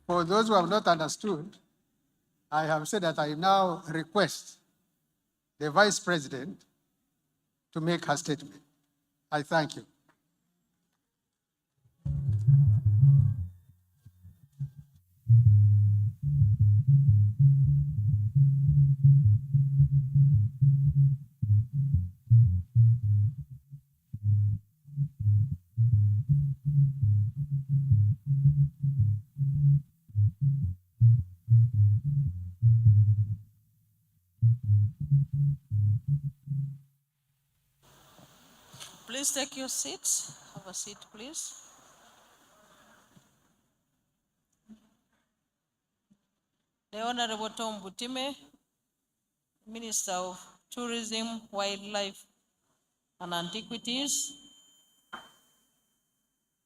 For those who have not understood, I have said that I now request the Vice President to make her statement. I thank you. Please take your seats. Have a seat, please. The Honorable Tom Butime, Minister of Tourism, Wildlife and Antiquities,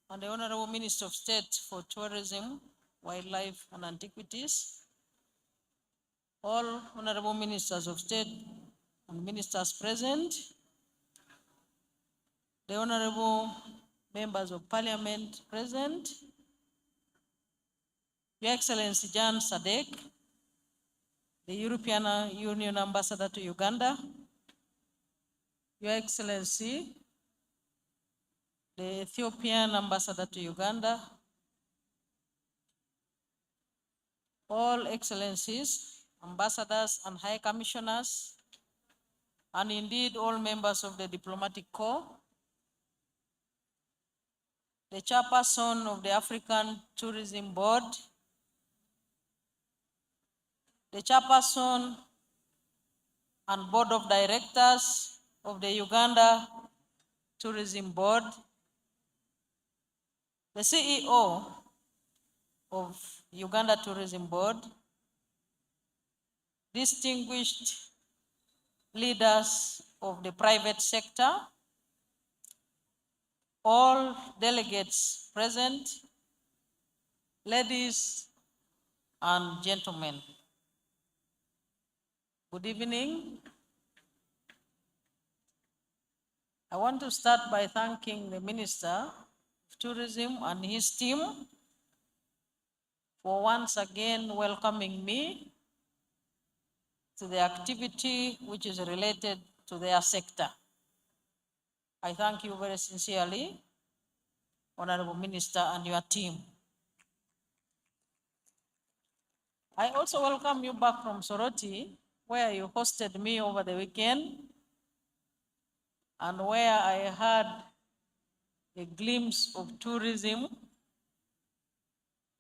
and the Honorable Minister of State for Tourism, Wildlife and Antiquities, all Honorable Ministers of State and Ministers present, the Honorable Members of Parliament present, Your Excellency Jan Sadek, the European Union Ambassador to Uganda, Your Excellency, the Ethiopian Ambassador to Uganda, all Excellencies, Ambassadors and High Commissioners, and indeed all members of the Diplomatic Corps, the Chairperson of the African Tourism Board, the Chairperson and Board of Directors of the Uganda Tourism Board, the CEO of Uganda Tourism Board, distinguished leaders of the private sector, all delegates present, ladies and gentlemen. Good evening. I want to start by thanking the Minister of Tourism and his team for once again welcoming me to the activity which is related to their sector. I thank you very sincerely, Honorable Minister, and your team. I also welcome you back from Soroti, where you hosted me over the weekend, and where I had a glimpse of tourism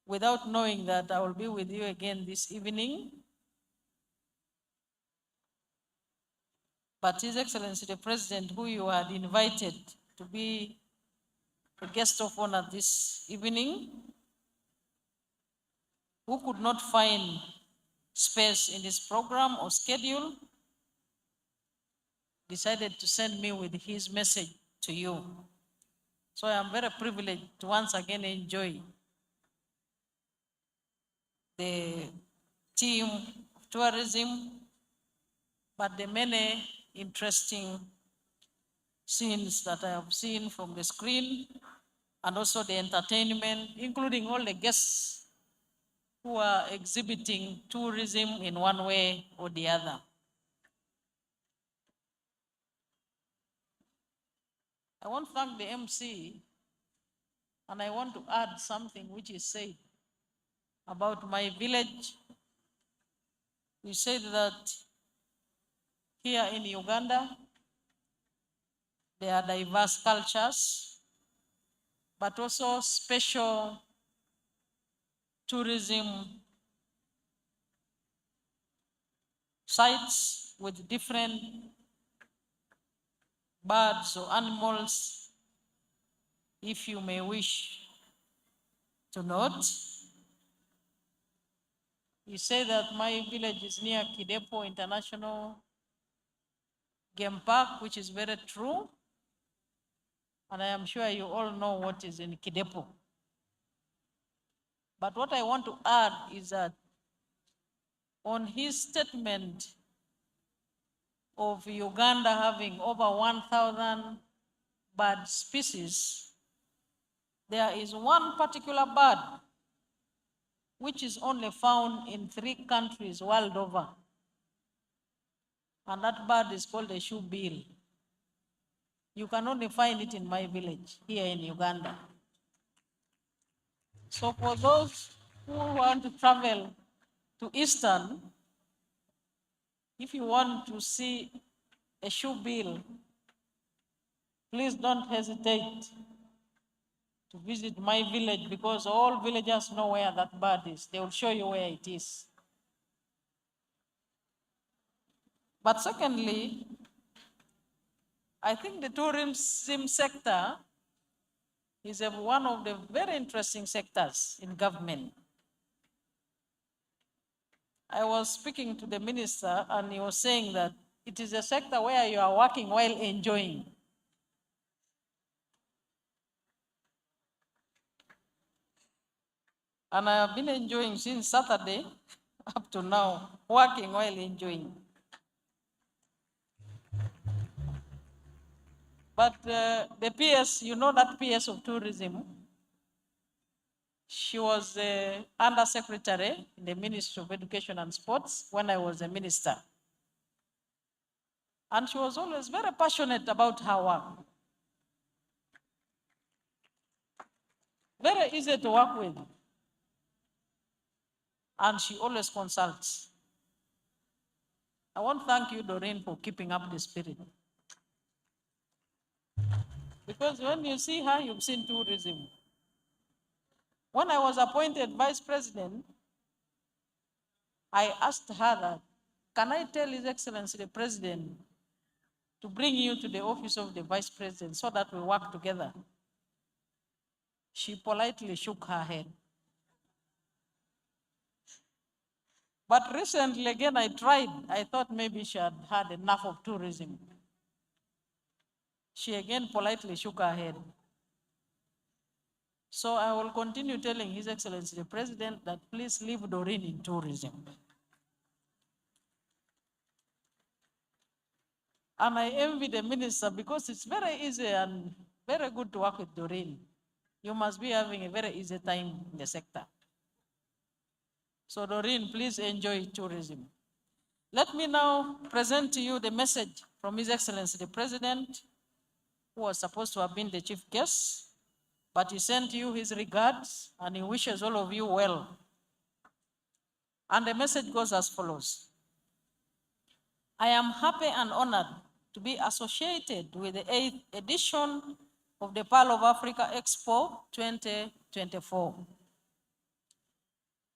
without knowing that I will be with you again this evening. But His Excellency the President, who you had invited to be a guest of honor this evening, who could not find space in his program or schedule, decided to send me with his message to you. So I am very privileged to once again enjoy the theme of tourism, but the many interesting scenes that I have seen from the screen, and also the entertainment, including all the guests who are exhibiting tourism in one way or the other. I want to thank the MC, and I want to add something which is said about my village. We said that here in Uganda, there are diverse cultures, but also special tourism sites with different birds or animals, if you may wish to note. You say that my village is near Kidepo International Game Park, which is very true. And I am sure you all know what is in Kidepo. But what I want to add is that on his statement of Uganda having over 1,000 bird species, there is one particular bird which is only found in 3 countries world over. And that bird is called a shoebill. You can only find it in my village here in Uganda. So for those who want to travel to Eastern, if you want to see a shoebill, please don't hesitate to visit my village, because all villagers know where that bird is. They will show you where it is. But secondly, I think the tourism sector is one of the very interesting sectors in government. I was speaking to the minister, and he was saying that it is a sector where you are working while enjoying. And I have been enjoying since Saturday up to now, working while enjoying. But the PS, you know that PS of tourism, she was the undersecretary in the Ministry of Education and Sports when I was a minister. And she was always very passionate about her work. Very easy to work with. And she always consults. I want to thank you, Doreen, for keeping up the spirit. Because when you see her, you've seen tourism. When I was appointed vice president, I asked her that, can I tell His Excellency the President to bring you to the office of the vice president so that we work together? She politely shook her head. But recently, again, I tried. I thought maybe she had had enough of tourism. She again politely shook her head. So I will continue telling His Excellency the President that please leave Doreen in tourism. And I envy the minister, because it's very easy and very good to work with Doreen. You must be having a very easy time in the sector. So Doreen, please enjoy tourism. Let me now present to you the message from His Excellency the President, who was supposed to have been the chief guest, but he sent you his regards and he wishes all of you well. And the message goes as follows. I am happy and honored to be associated with the 8th edition of the Pearl of Africa Expo 2024.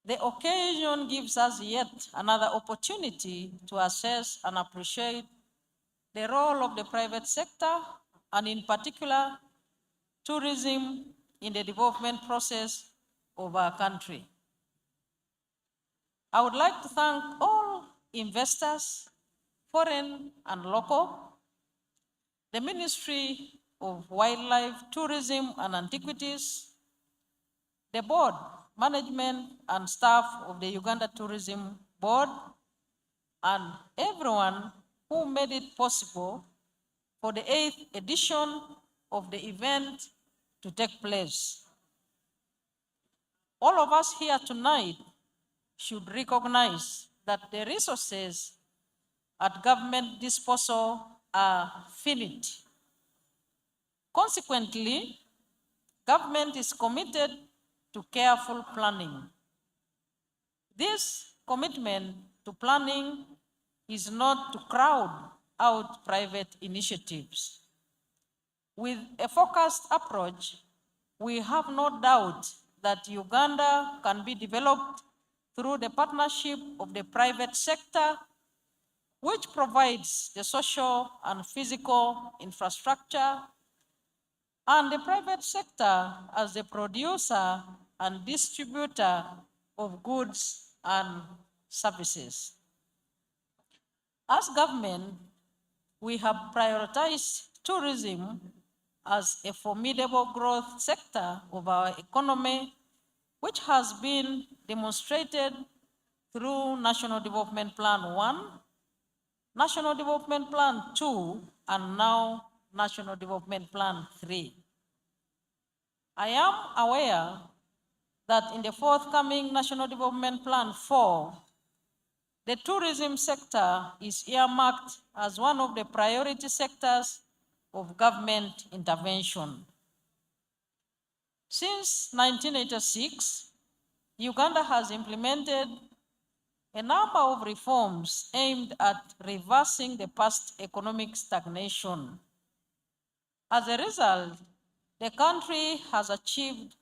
The occasion gives us yet another opportunity to assess and appreciate the role of the private sector, and in particular, tourism in the development process of our country. I would like to thank all investors, foreign and local, the Ministry of Wildlife, Tourism and Antiquities, the board, management and staff of the Uganda Tourism Board, and everyone who made it possible for the 8th edition of the event to take place. All of us here tonight should recognize that the resources at government disposal are finite. Consequently, government is committed to careful planning. This commitment to planning is not to crowd out private initiatives. With a focused approach, we have no doubt that Uganda can be developed through the partnership of the private sector, which provides the social and physical infrastructure, and the private sector as the producer and distributor of goods and services. As government, we have prioritized tourism as a formidable growth sector of our economy, which has been demonstrated through National Development Plan 1, National Development Plan 2, and now National Development Plan 3. I am aware that in the forthcoming National Development Plan 4, the tourism sector is earmarked as one of the priority sectors of government intervention. Since 1986, Uganda has implemented a number of reforms aimed at reversing the past economic stagnation. As a result, the country has achieved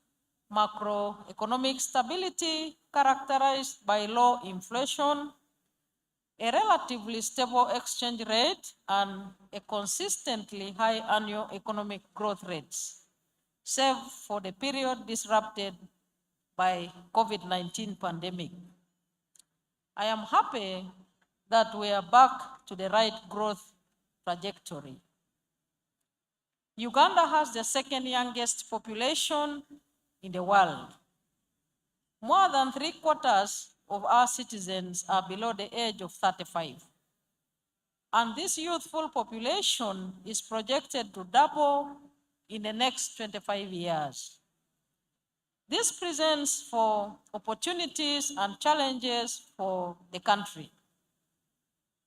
macroeconomic stability characterized by low inflation, a relatively stable exchange rate, and a consistently high annual economic growth rates, save for the period disrupted by COVID-19 pandemic. I am happy that we are back to the right growth trajectory. Uganda has the second youngest population in the world. More than 3/4 of our citizens are below the age of 35. And this youthful population is projected to double in the next 25 years. This presents for opportunities and challenges for the country.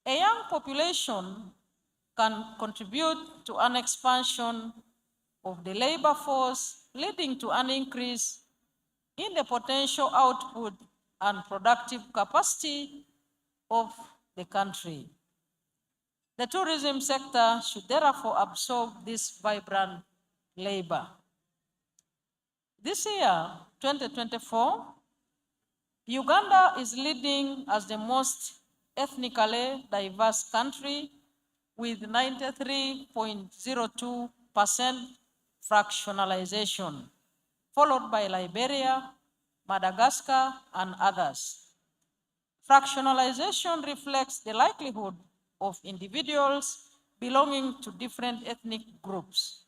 A young population can contribute to an expansion of the labor force, leading to an increase in the potential output and productive capacity of the country. The tourism sector should therefore absorb this vibrant labor. This year, 2024, Uganda is leading as the most ethnically diverse country with 93.02% fractionalization, followed by Liberia, Madagascar, and others. Fractionalization reflects the likelihood of individuals belonging to different ethnic groups.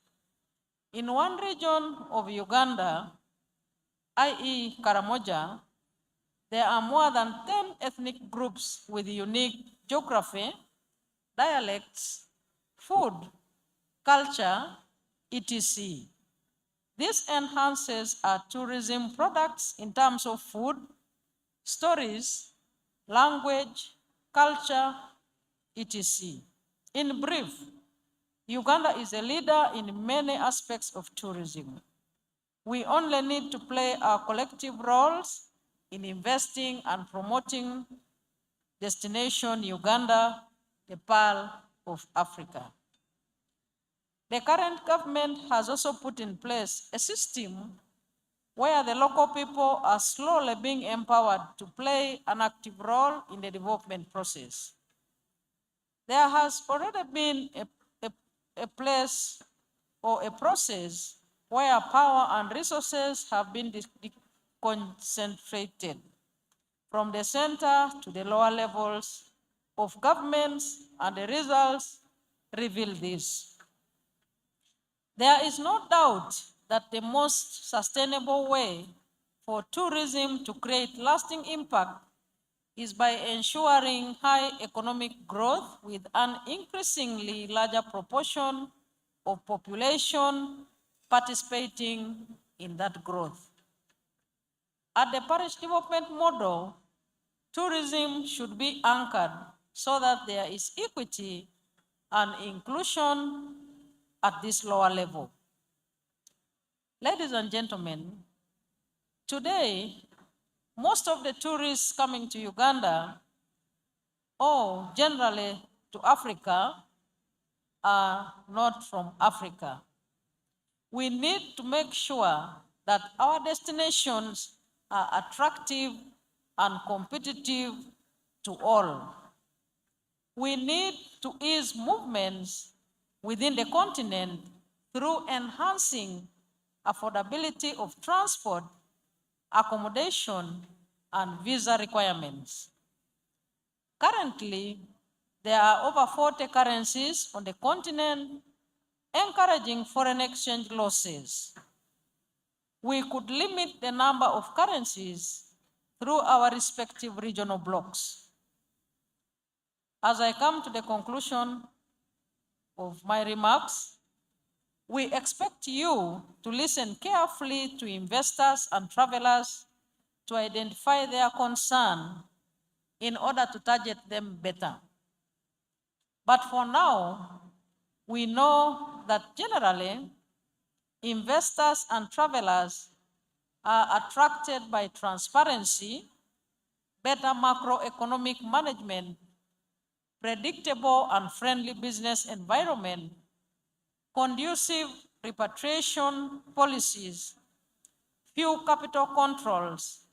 In one region of Uganda, i.e. Karamoja, there are more than 10 ethnic groups with unique geography, dialects, food, culture, etc. This enhances our tourism products in terms of food, stories, language, culture, etc. In brief, Uganda is a leader in many aspects of tourism. We only need to play our collective roles in investing and promoting destination Uganda, the Pearl of Africa. The current government has also put in place a system where the local people are slowly being empowered to play an active role in the development process. There has already been a place or a process where power and resources have been concentrated from the center to the lower levels of governments, and the results reveal this. There is no doubt that the most sustainable way for tourism to create lasting impact is by ensuring high economic growth with an increasingly larger proportion of population participating in that growth. At the parish development model, tourism should be anchored so that there is equity and inclusion at this lower level. Ladies and gentlemen, today, most of the tourists coming to Uganda, or generally to Africa, are not from Africa. We need to make sure that our destinations are attractive and competitive to all. We need to ease movements within the continent through enhancing affordability of transport, accommodation, and visa requirements. Currently, there are over 40 currencies on the continent, encouraging foreign exchange losses. We could limit the number of currencies through our respective regional blocks. As I come to the conclusion of my remarks, we expect you to listen carefully to investors and travelers to identify their concern in order to target them better. But for now, we know that generally, investors and travelers are attracted by transparency, better macroeconomic management, predictable and friendly business environment, conducive repatriation policies, few capital controls,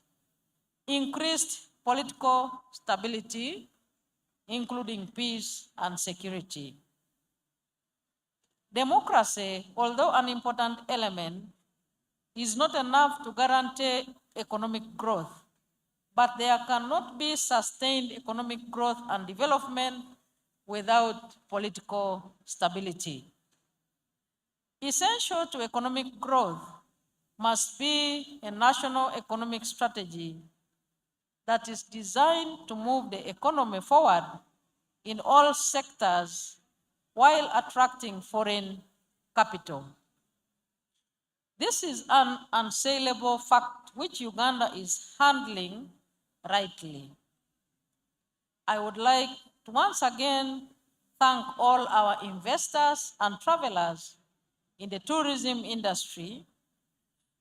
increased political stability, including peace and security. Democracy, although an important element, is not enough to guarantee economic growth, but there cannot be sustained economic growth and development without political stability. Essential to economic growth must be a national economic strategy that is designed to move the economy forward in all sectors while attracting foreign capital. This is an unassailable fact which Uganda is handling rightly. I would like to once again thank all our investors and travelers in the tourism industry,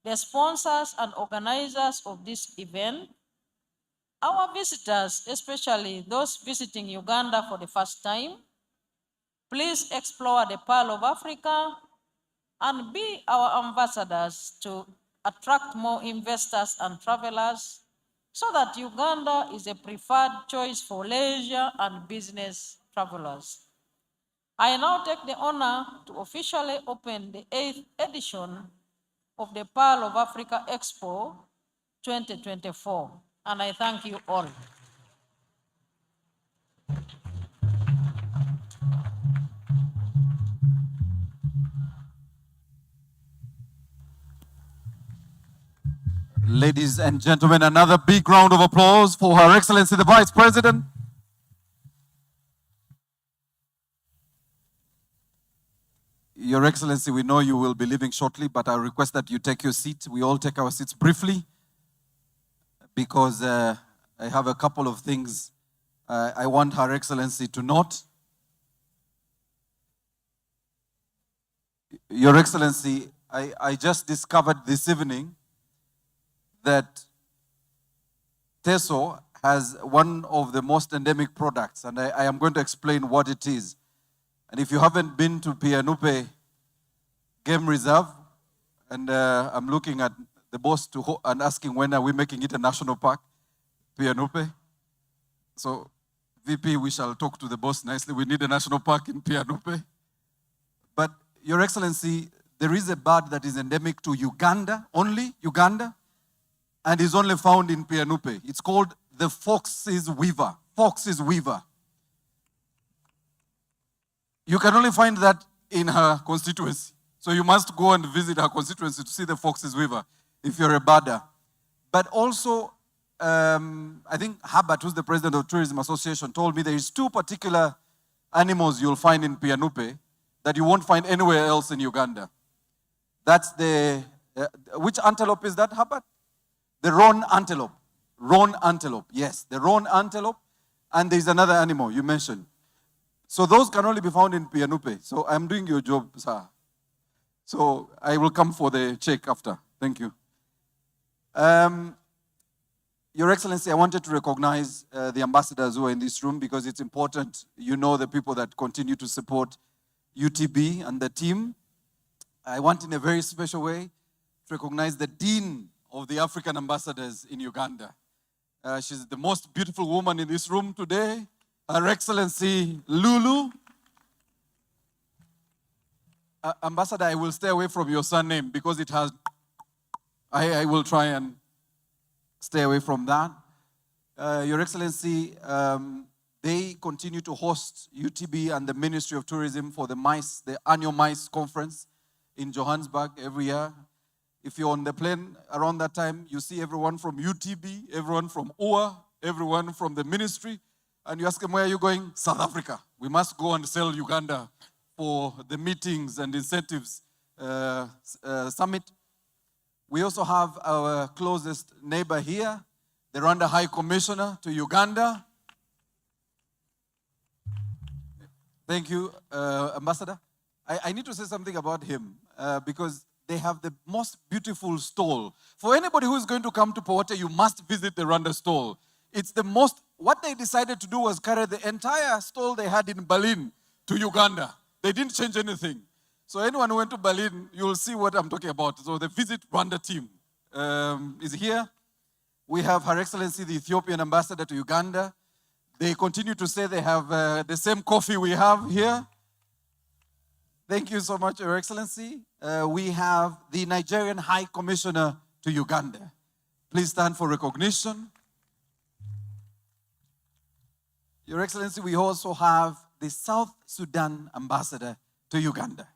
the sponsors and organizers of this event, our visitors, especially those visiting Uganda for the first time. Please explore the Pearl of Africa and be our ambassadors to attract more investors and travelers so that Uganda is a preferred choice for leisure and business travelers. I now take the honor to officially open the 8th edition of the Pearl of Africa Expo 2024, and I thank you all. Ladies and gentlemen, another big round of applause for Her Excellency the Vice President. Your Excellency, we know you will be leaving shortly, but I request that you take your seat. We all take our seats briefly because I have a couple of things I want Her Excellency to note. Your Excellency, I just discovered this evening that Teso has one of the most endemic products, and I am going to explain what it is. And if you haven't been to Pianupe Game Reserve, and I'm looking at the boss and asking when are we making it a national park, Pianupe. So, VP, we shall talk to the boss nicely. We need a national park in Pianupe. But, Your Excellency, there is a bird that is endemic to Uganda, only Uganda, and is only found in Pianupe. It's called the fox's weaver. Fox's weaver. You can only find that in her constituency. So you must go and visit her constituency to see the fox's weaver if you're a birder. But also, I think Herbert, who's the president of Tourism Association, told me there is 2 particular animals you'll find in Pianupe that you won't find anywhere else in Uganda. That's the, which antelope is that, Herbert? The roan antelope. Roan antelope, yes, the roan antelope. And there's another animal you mentioned. So those can only be found in Pianupe. So I'm doing your job, sir. So I will come for the check after. Thank you. Your Excellency, I wanted to recognize the ambassadors who are in this room because it's important. You know the people that continue to support UTB and the team. I want in a very special way to recognize the Dean of the African ambassadors in Uganda. She's the most beautiful woman in this room today, Her Excellency Lulu. Ambassador, I will stay away from your surname because it has, I will try and stay away from that. Your Excellency, they continue to host UTB and the Ministry of Tourism for the MICE, the annual MICE conference in Johannesburg every year. If you're on the plane around that time, you see everyone from UTB, everyone from OA, everyone from the ministry, and you ask them, where are you going? South Africa. We must go and sell Uganda for the meetings and incentives summit. We also have our closest neighbor here, the Rwanda High Commissioner to Uganda. Thank you, Ambassador. I need to say something about him because they have the most beautiful stall. For anybody who is going to come to Poate, you must visit the Rwanda stall. It's the most, what they decided to do was carry the entire stall they had in Berlin to Uganda. They didn't change anything. So anyone who went to Berlin, you'll see what I'm talking about. So the Visit Rwanda team is here. We have Her Excellency, the Ethiopian ambassador to Uganda. They continue to say they have the same coffee we have here. Thank you so much, Your Excellency. We have the Nigerian High Commissioner to Uganda. Please stand for recognition. Your Excellency, we also have the South Sudan ambassador to Uganda.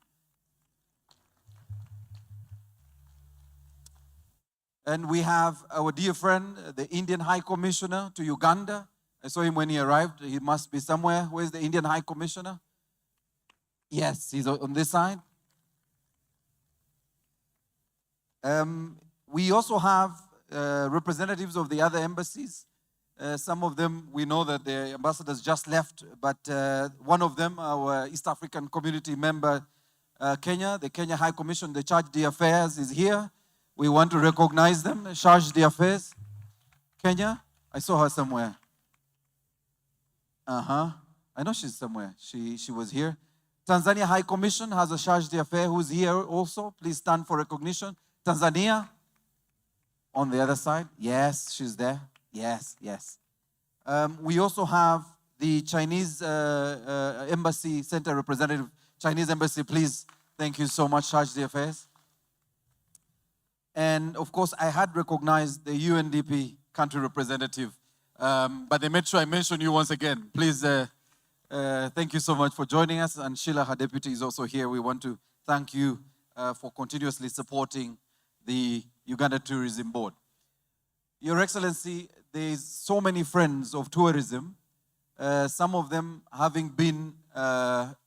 And we have our dear friend, the Indian High Commissioner to Uganda. I saw him when he arrived. He must be somewhere. Where's the Indian High Commissioner? Yes, he's on this side. We also have representatives of the other embassies. Some of them, we know that the ambassadors just left, but one of them, our East African community member, Kenya, the Kenya High Commission, the Charge d'Affaires is here. We want to recognize them. Charge d'Affaires, Kenya. I saw her somewhere. I know she's somewhere. She was here. Tanzania High Commission has a Charge d'Affaires who's here also. Please stand for recognition. Tanzania, on the other side. Yes, she's there. Yes, yes. We also have the Chinese Embassy Center representative. Chinese Embassy, please. Thank you so much, Charge d'Affaires. And of course, I had recognized the UNDP country representative, but they made sure I mention you once again. Please, thank you so much for joining us. And Sheila, her deputy, is also here. We want to thank you for continuously supporting the Uganda Tourism Board. Your Excellency, there's so many friends of tourism, some of them having been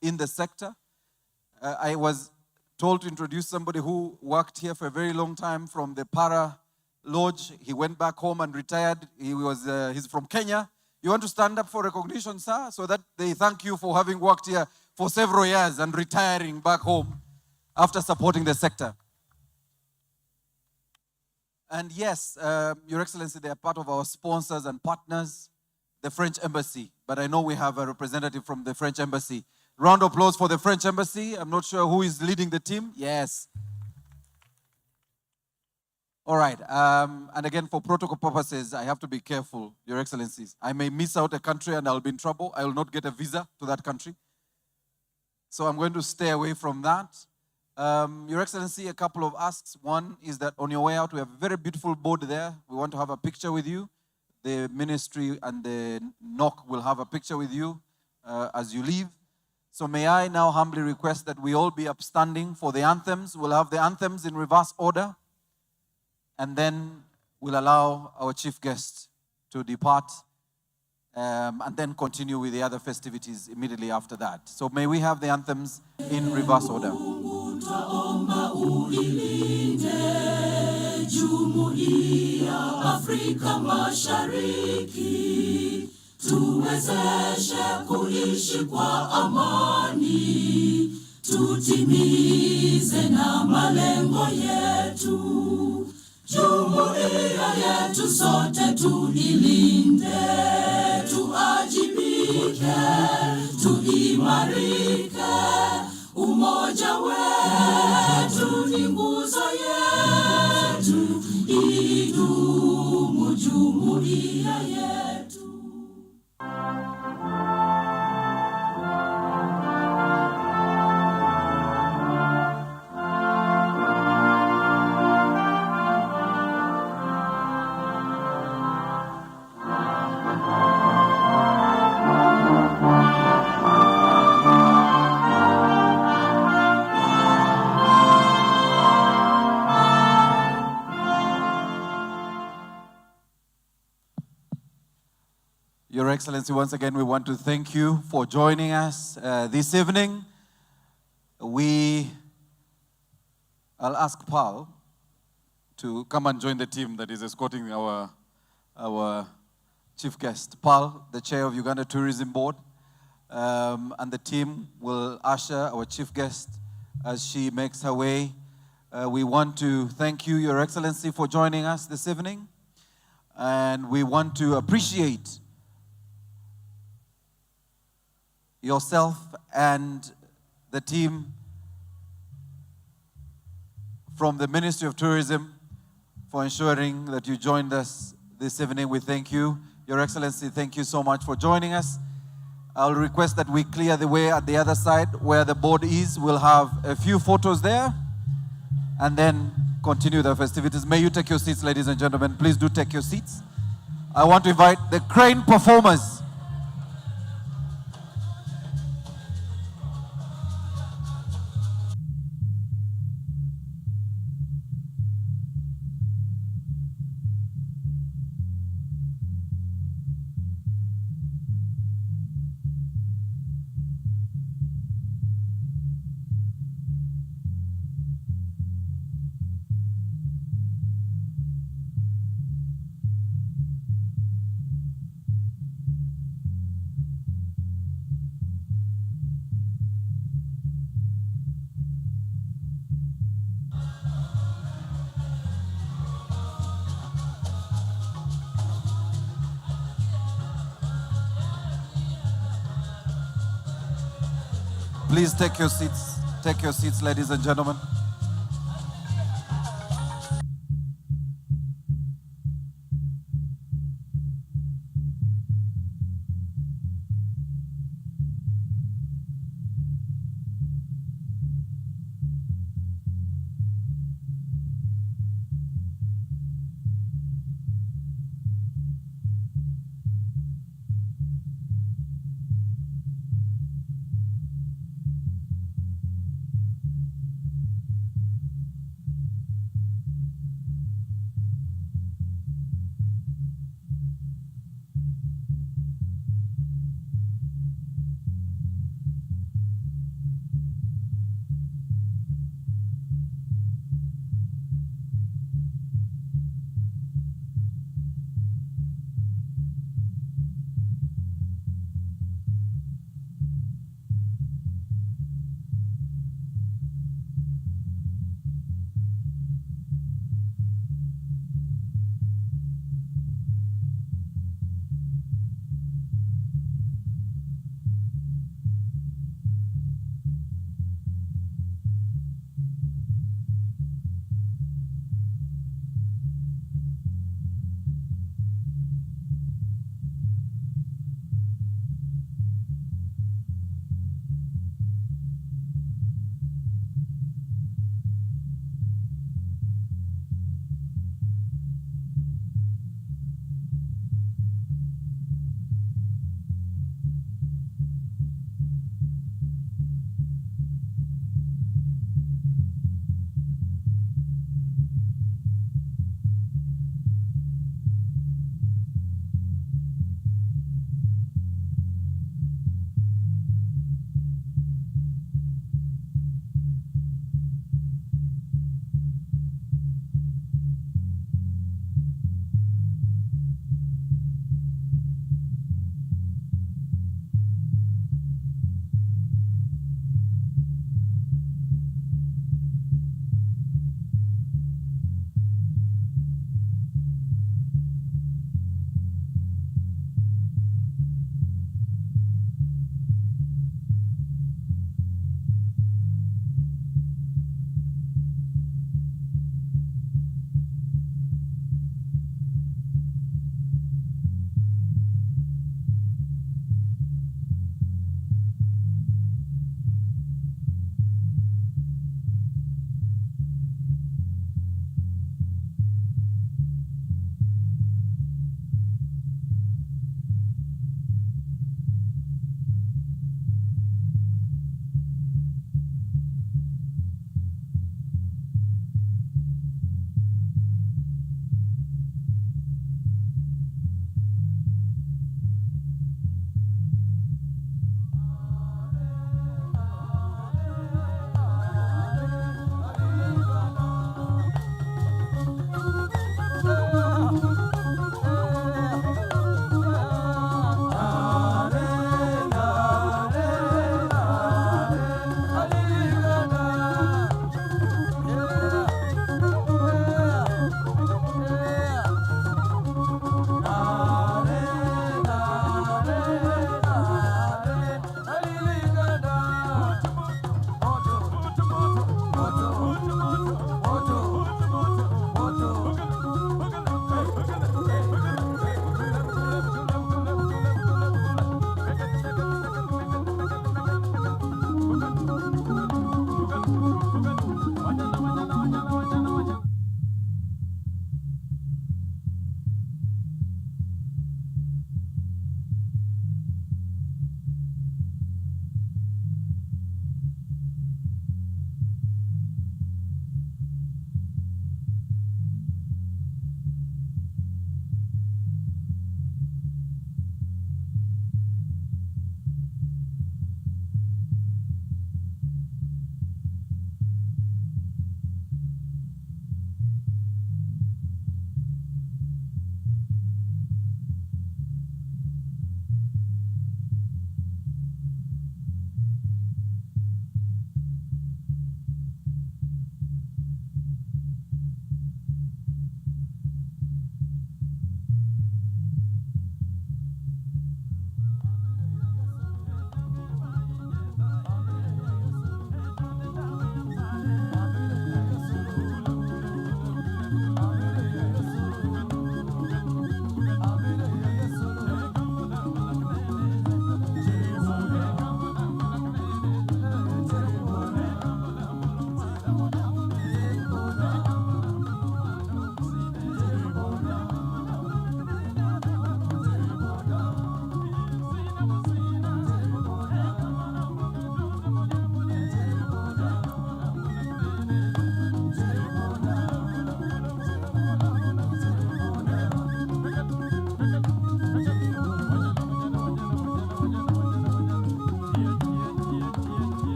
in the sector. I was told to introduce somebody who worked here for a very long time from the Para Lodge. He went back home and retired. He's from Kenya. You want to stand up for recognition, sir, so that they thank you for having worked here for several years and retiring back home after supporting the sector. And yes, Your Excellency, they are part of our sponsors and partners, the French Embassy. But I know we have a representative from the French Embassy. Round of applause for the French Embassy. I'm not sure who is leading the team. Yes. All right. And again, for protocol purposes, I have to be careful, Your Excellencies. I may miss out a country and I'll be in trouble. I will not get a visa to that country. So I'm going to stay away from that. Your Excellency, a couple of asks. One is that on your way out, we have a very beautiful board there. We want to have a picture with you. The ministry and the NOC will have a picture with you as you leave. So may I now humbly request that we all be upstanding for the anthems. We'll have the anthems in reverse order. And then we'll allow our chief guest to depart and then continue with the other festivities immediately after that. So may we have the anthems in reverse order. Afrika Mashariki, tuwezeshe kuishi kwa amani, tutimize na malengo yetu. Jumuiya yetu sote tuilinde, tuajibike, tuimarike. Umoja wetu ni nguzo yetu, idumu jumuiya yetu. Your Excellency, once again, we want to thank you for joining us this evening. I'll ask Paul to come and join the team that is escorting our chief guest. Paul, the chair of Uganda Tourism Board, and the team will usher our chief guest as she makes her way. We want to thank you, Your Excellency, for joining us this evening. And we want to appreciate yourself and the team from the Ministry of Tourism for ensuring that you joined us this evening. We thank you. Your Excellency, thank you so much for joining us. I'll request that we clear the way at the other side where the board is. We'll have a few photos there and then continue the festivities. May you take your seats, ladies and gentlemen. Please do take your seats. I want to invite the crane performers. Please take your seats. Take your seats, ladies and gentlemen.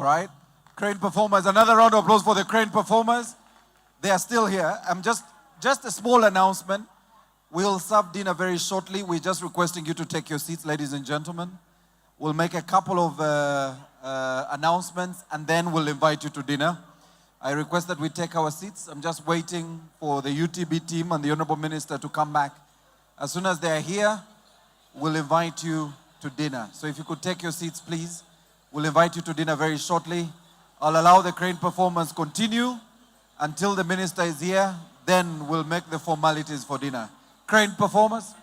right? Crane performers, another round of applause for the crane performers. They are still here. Just a small announcement. We'll serve dinner very shortly. We're just requesting you to take your seats, ladies and gentlemen. We'll make a couple of announcements and then we'll invite you to dinner. I request that we take our seats. I'm just waiting for the UTB team and the Honorable Minister to come back. As soon as they're here, we'll invite you to dinner. So if you could take your seats, please. We'll invite you to dinner very shortly. I'll allow the crane performance continue until the minister is here. Then we'll make the formalities for dinner. Crane performers.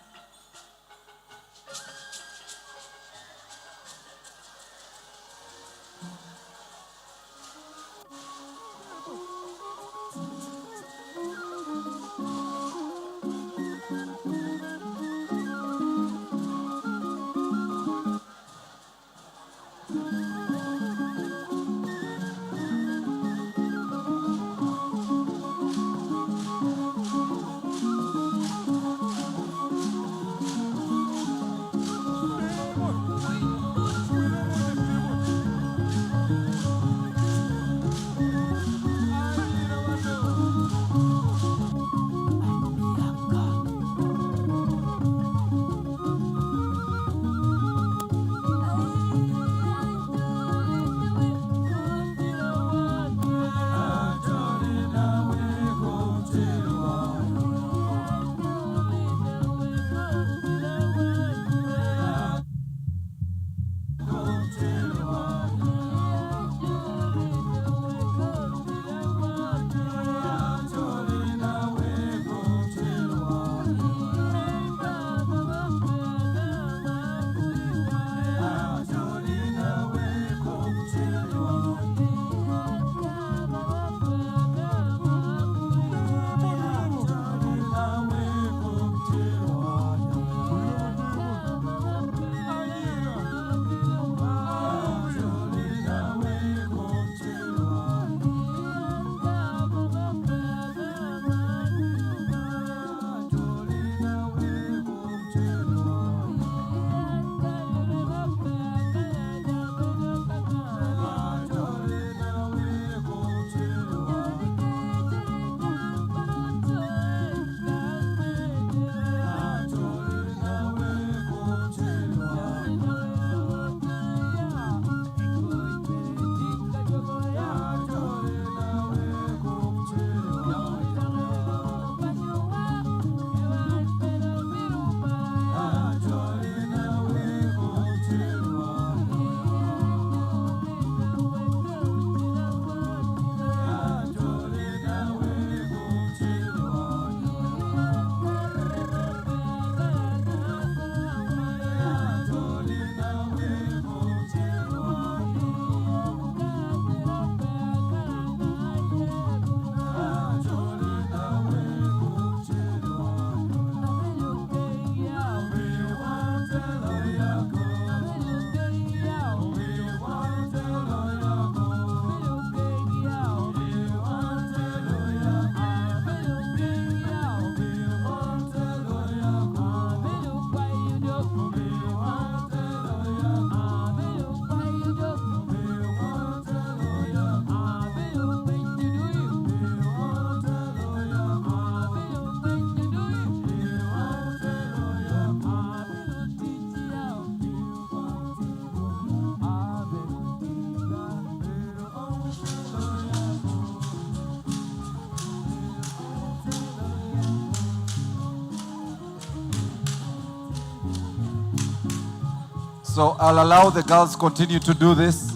So I'll allow the girls continue to do this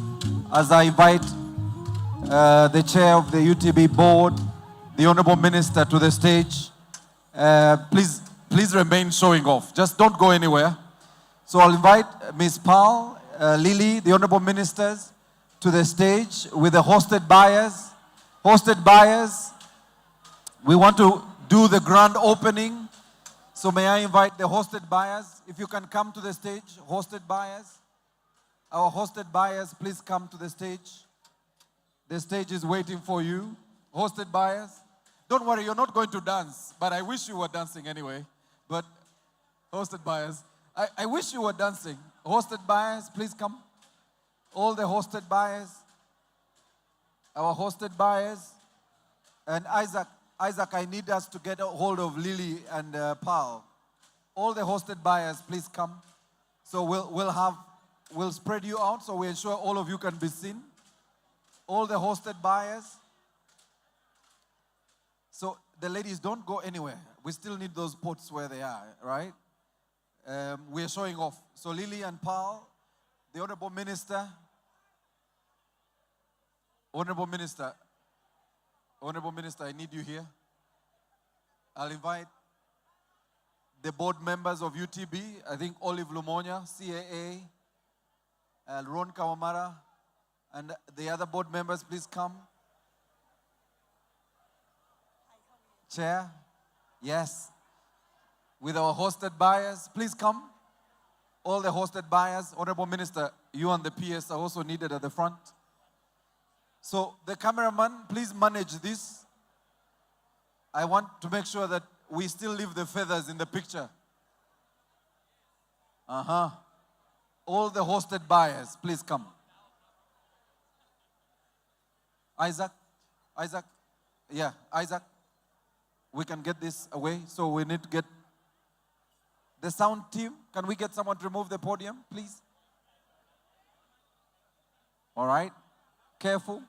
as I invite the chair of the UTB board, the Honorable Minister, to the stage. Please remain showing off. Just don't go anywhere. So I'll invite Ms. Paul, Lily, the Honorable Ministers, to the stage with the hosted buyers. Hosted buyers, we want to do the grand opening. So may I invite the hosted buyers, if you can come to the stage, hosted buyers. Our hosted buyers, please come to the stage. The stage is waiting for you. Hosted buyers. Don't worry, you're not going to dance, but I wish you were dancing anyway. But hosted buyers, I wish you were dancing. Hosted buyers, please come. All the hosted buyers. our hosted buyers. And Isaac, I need us to get a hold of Lily and Paul. All the hosted buyers, please come. So we'll spread you out so we ensure all of you can be seen. All the hosted buyers. So the ladies, don't go anywhere. We still need those pots where they are, right? We are showing off. So Lily and Paul, the Honorable Minister, Honorable Minister, I need you here. I'll invite the board members of UTB, I think Olive Lumonia, CAA, Ron Kawamara, and the other board members, please come. Chair, yes. With our hosted buyers, please come. All the hosted buyers, Honorable Minister, you and the PS are also needed at the front. So the cameraman, please manage this. I want to make sure that we still leave the feathers in the picture. All the hosted buyers, please come. Isaac, yeah, Isaac, we can get this away. So we need to get the sound team. Can we get someone to remove the podium, please? All right, careful.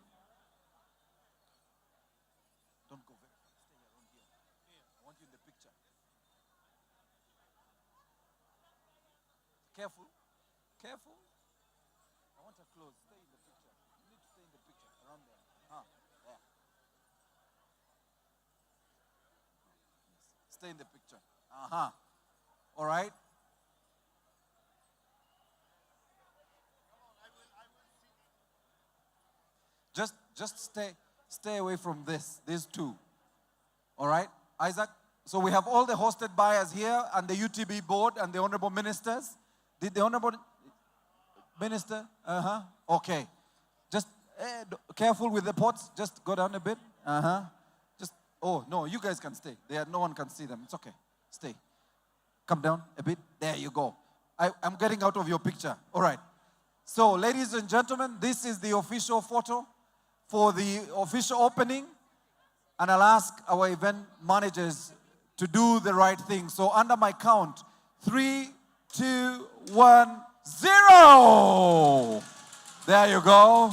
Don't go very far, stay around here. I want you in the picture. Careful, careful. I want her close, stay in the picture. You need to stay in the picture, around there. There. Stay in the picture. All right. Just stay away from these two. All right, Isaac. So we have all the hosted buyers here and the UTB board and the honorable ministers. Did the honorable minister? Okay. Just careful with the pots. Just go down a bit. Just, oh no, you guys can stay. No one can see them. It's okay. Stay. Come down a bit. There you go. I'm getting out of your picture. All right. So, ladies and gentlemen, this is the official photo for the official opening. And I'll ask our event managers to do the right thing. So, under my count, 3, 2, 1, 0. There you go.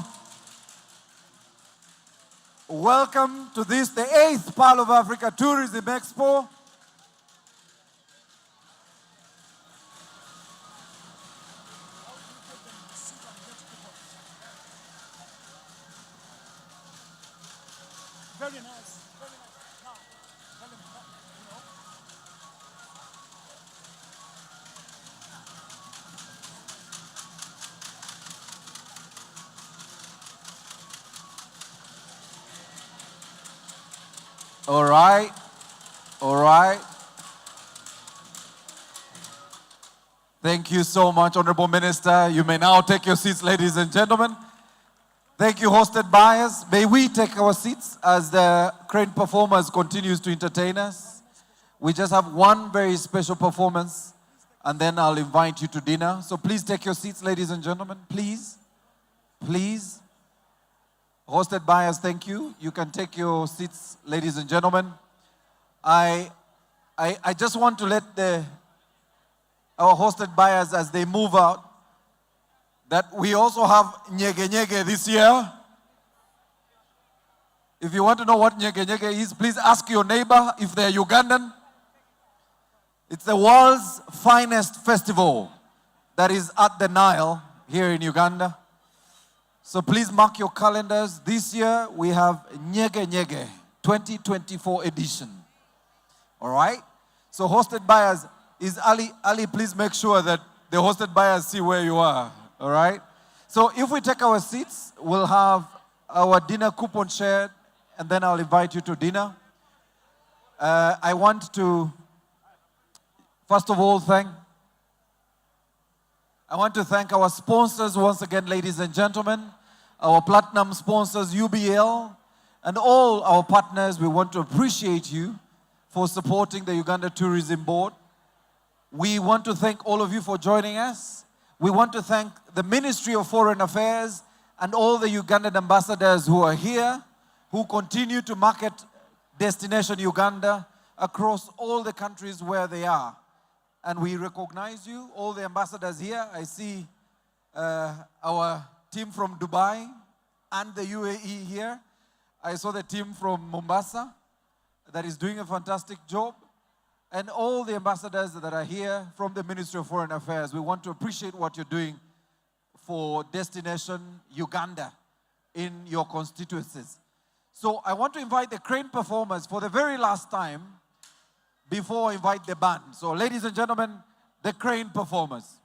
Welcome to this, the 8th Pearl of Africa Tourism Expo. Very nice, very nice. Now, tell them, All right. All right. Thank you so much, Honorable Minister. You may now take your seats, ladies and gentlemen. Thank you, hosted buyers. May we take our seats as the crane performers continues to entertain us. We just have one very special performance, and then I'll invite you to dinner. So please take your seats, ladies and gentlemen. Please. Please. Hosted buyers, thank you. You can take your seats, ladies and gentlemen. I just want to let our hosted buyers, as they move out, that we also have nyege nyege this year. If you want to know what nyege nyege is, please ask your neighbor if they're Ugandan. It's the world's finest festival that is at the Nile here in Uganda. So please mark your calendars. This year we have Nyege Nyege 2024 edition. All right? So hosted buyers, is Ali, please make sure that the hosted buyers see where you are. All right? So if we take our seats, we'll have our dinner coupon shared, and then I'll invite you to dinner. I want to, first of all, thank our sponsors once again, ladies and gentlemen, our platinum sponsors, UBL, and all our partners. We want to appreciate you for supporting the Uganda Tourism Board. We want to thank all of you for joining us. We want to thank the Ministry of Foreign Affairs and all the Ugandan ambassadors who are here, who continue to market Destination Uganda across all the countries where they are. And we recognize you, all the ambassadors here. I see our team from Dubai and the UAE here. I saw the team from Mombasa that is doing a fantastic job. And all the ambassadors that are here from the Ministry of Foreign Affairs. We want to appreciate what you're doing for Destination Uganda in your constituencies. So I want to invite the crane performers for the very last time before I invite the band. So ladies and gentlemen, the crane performers.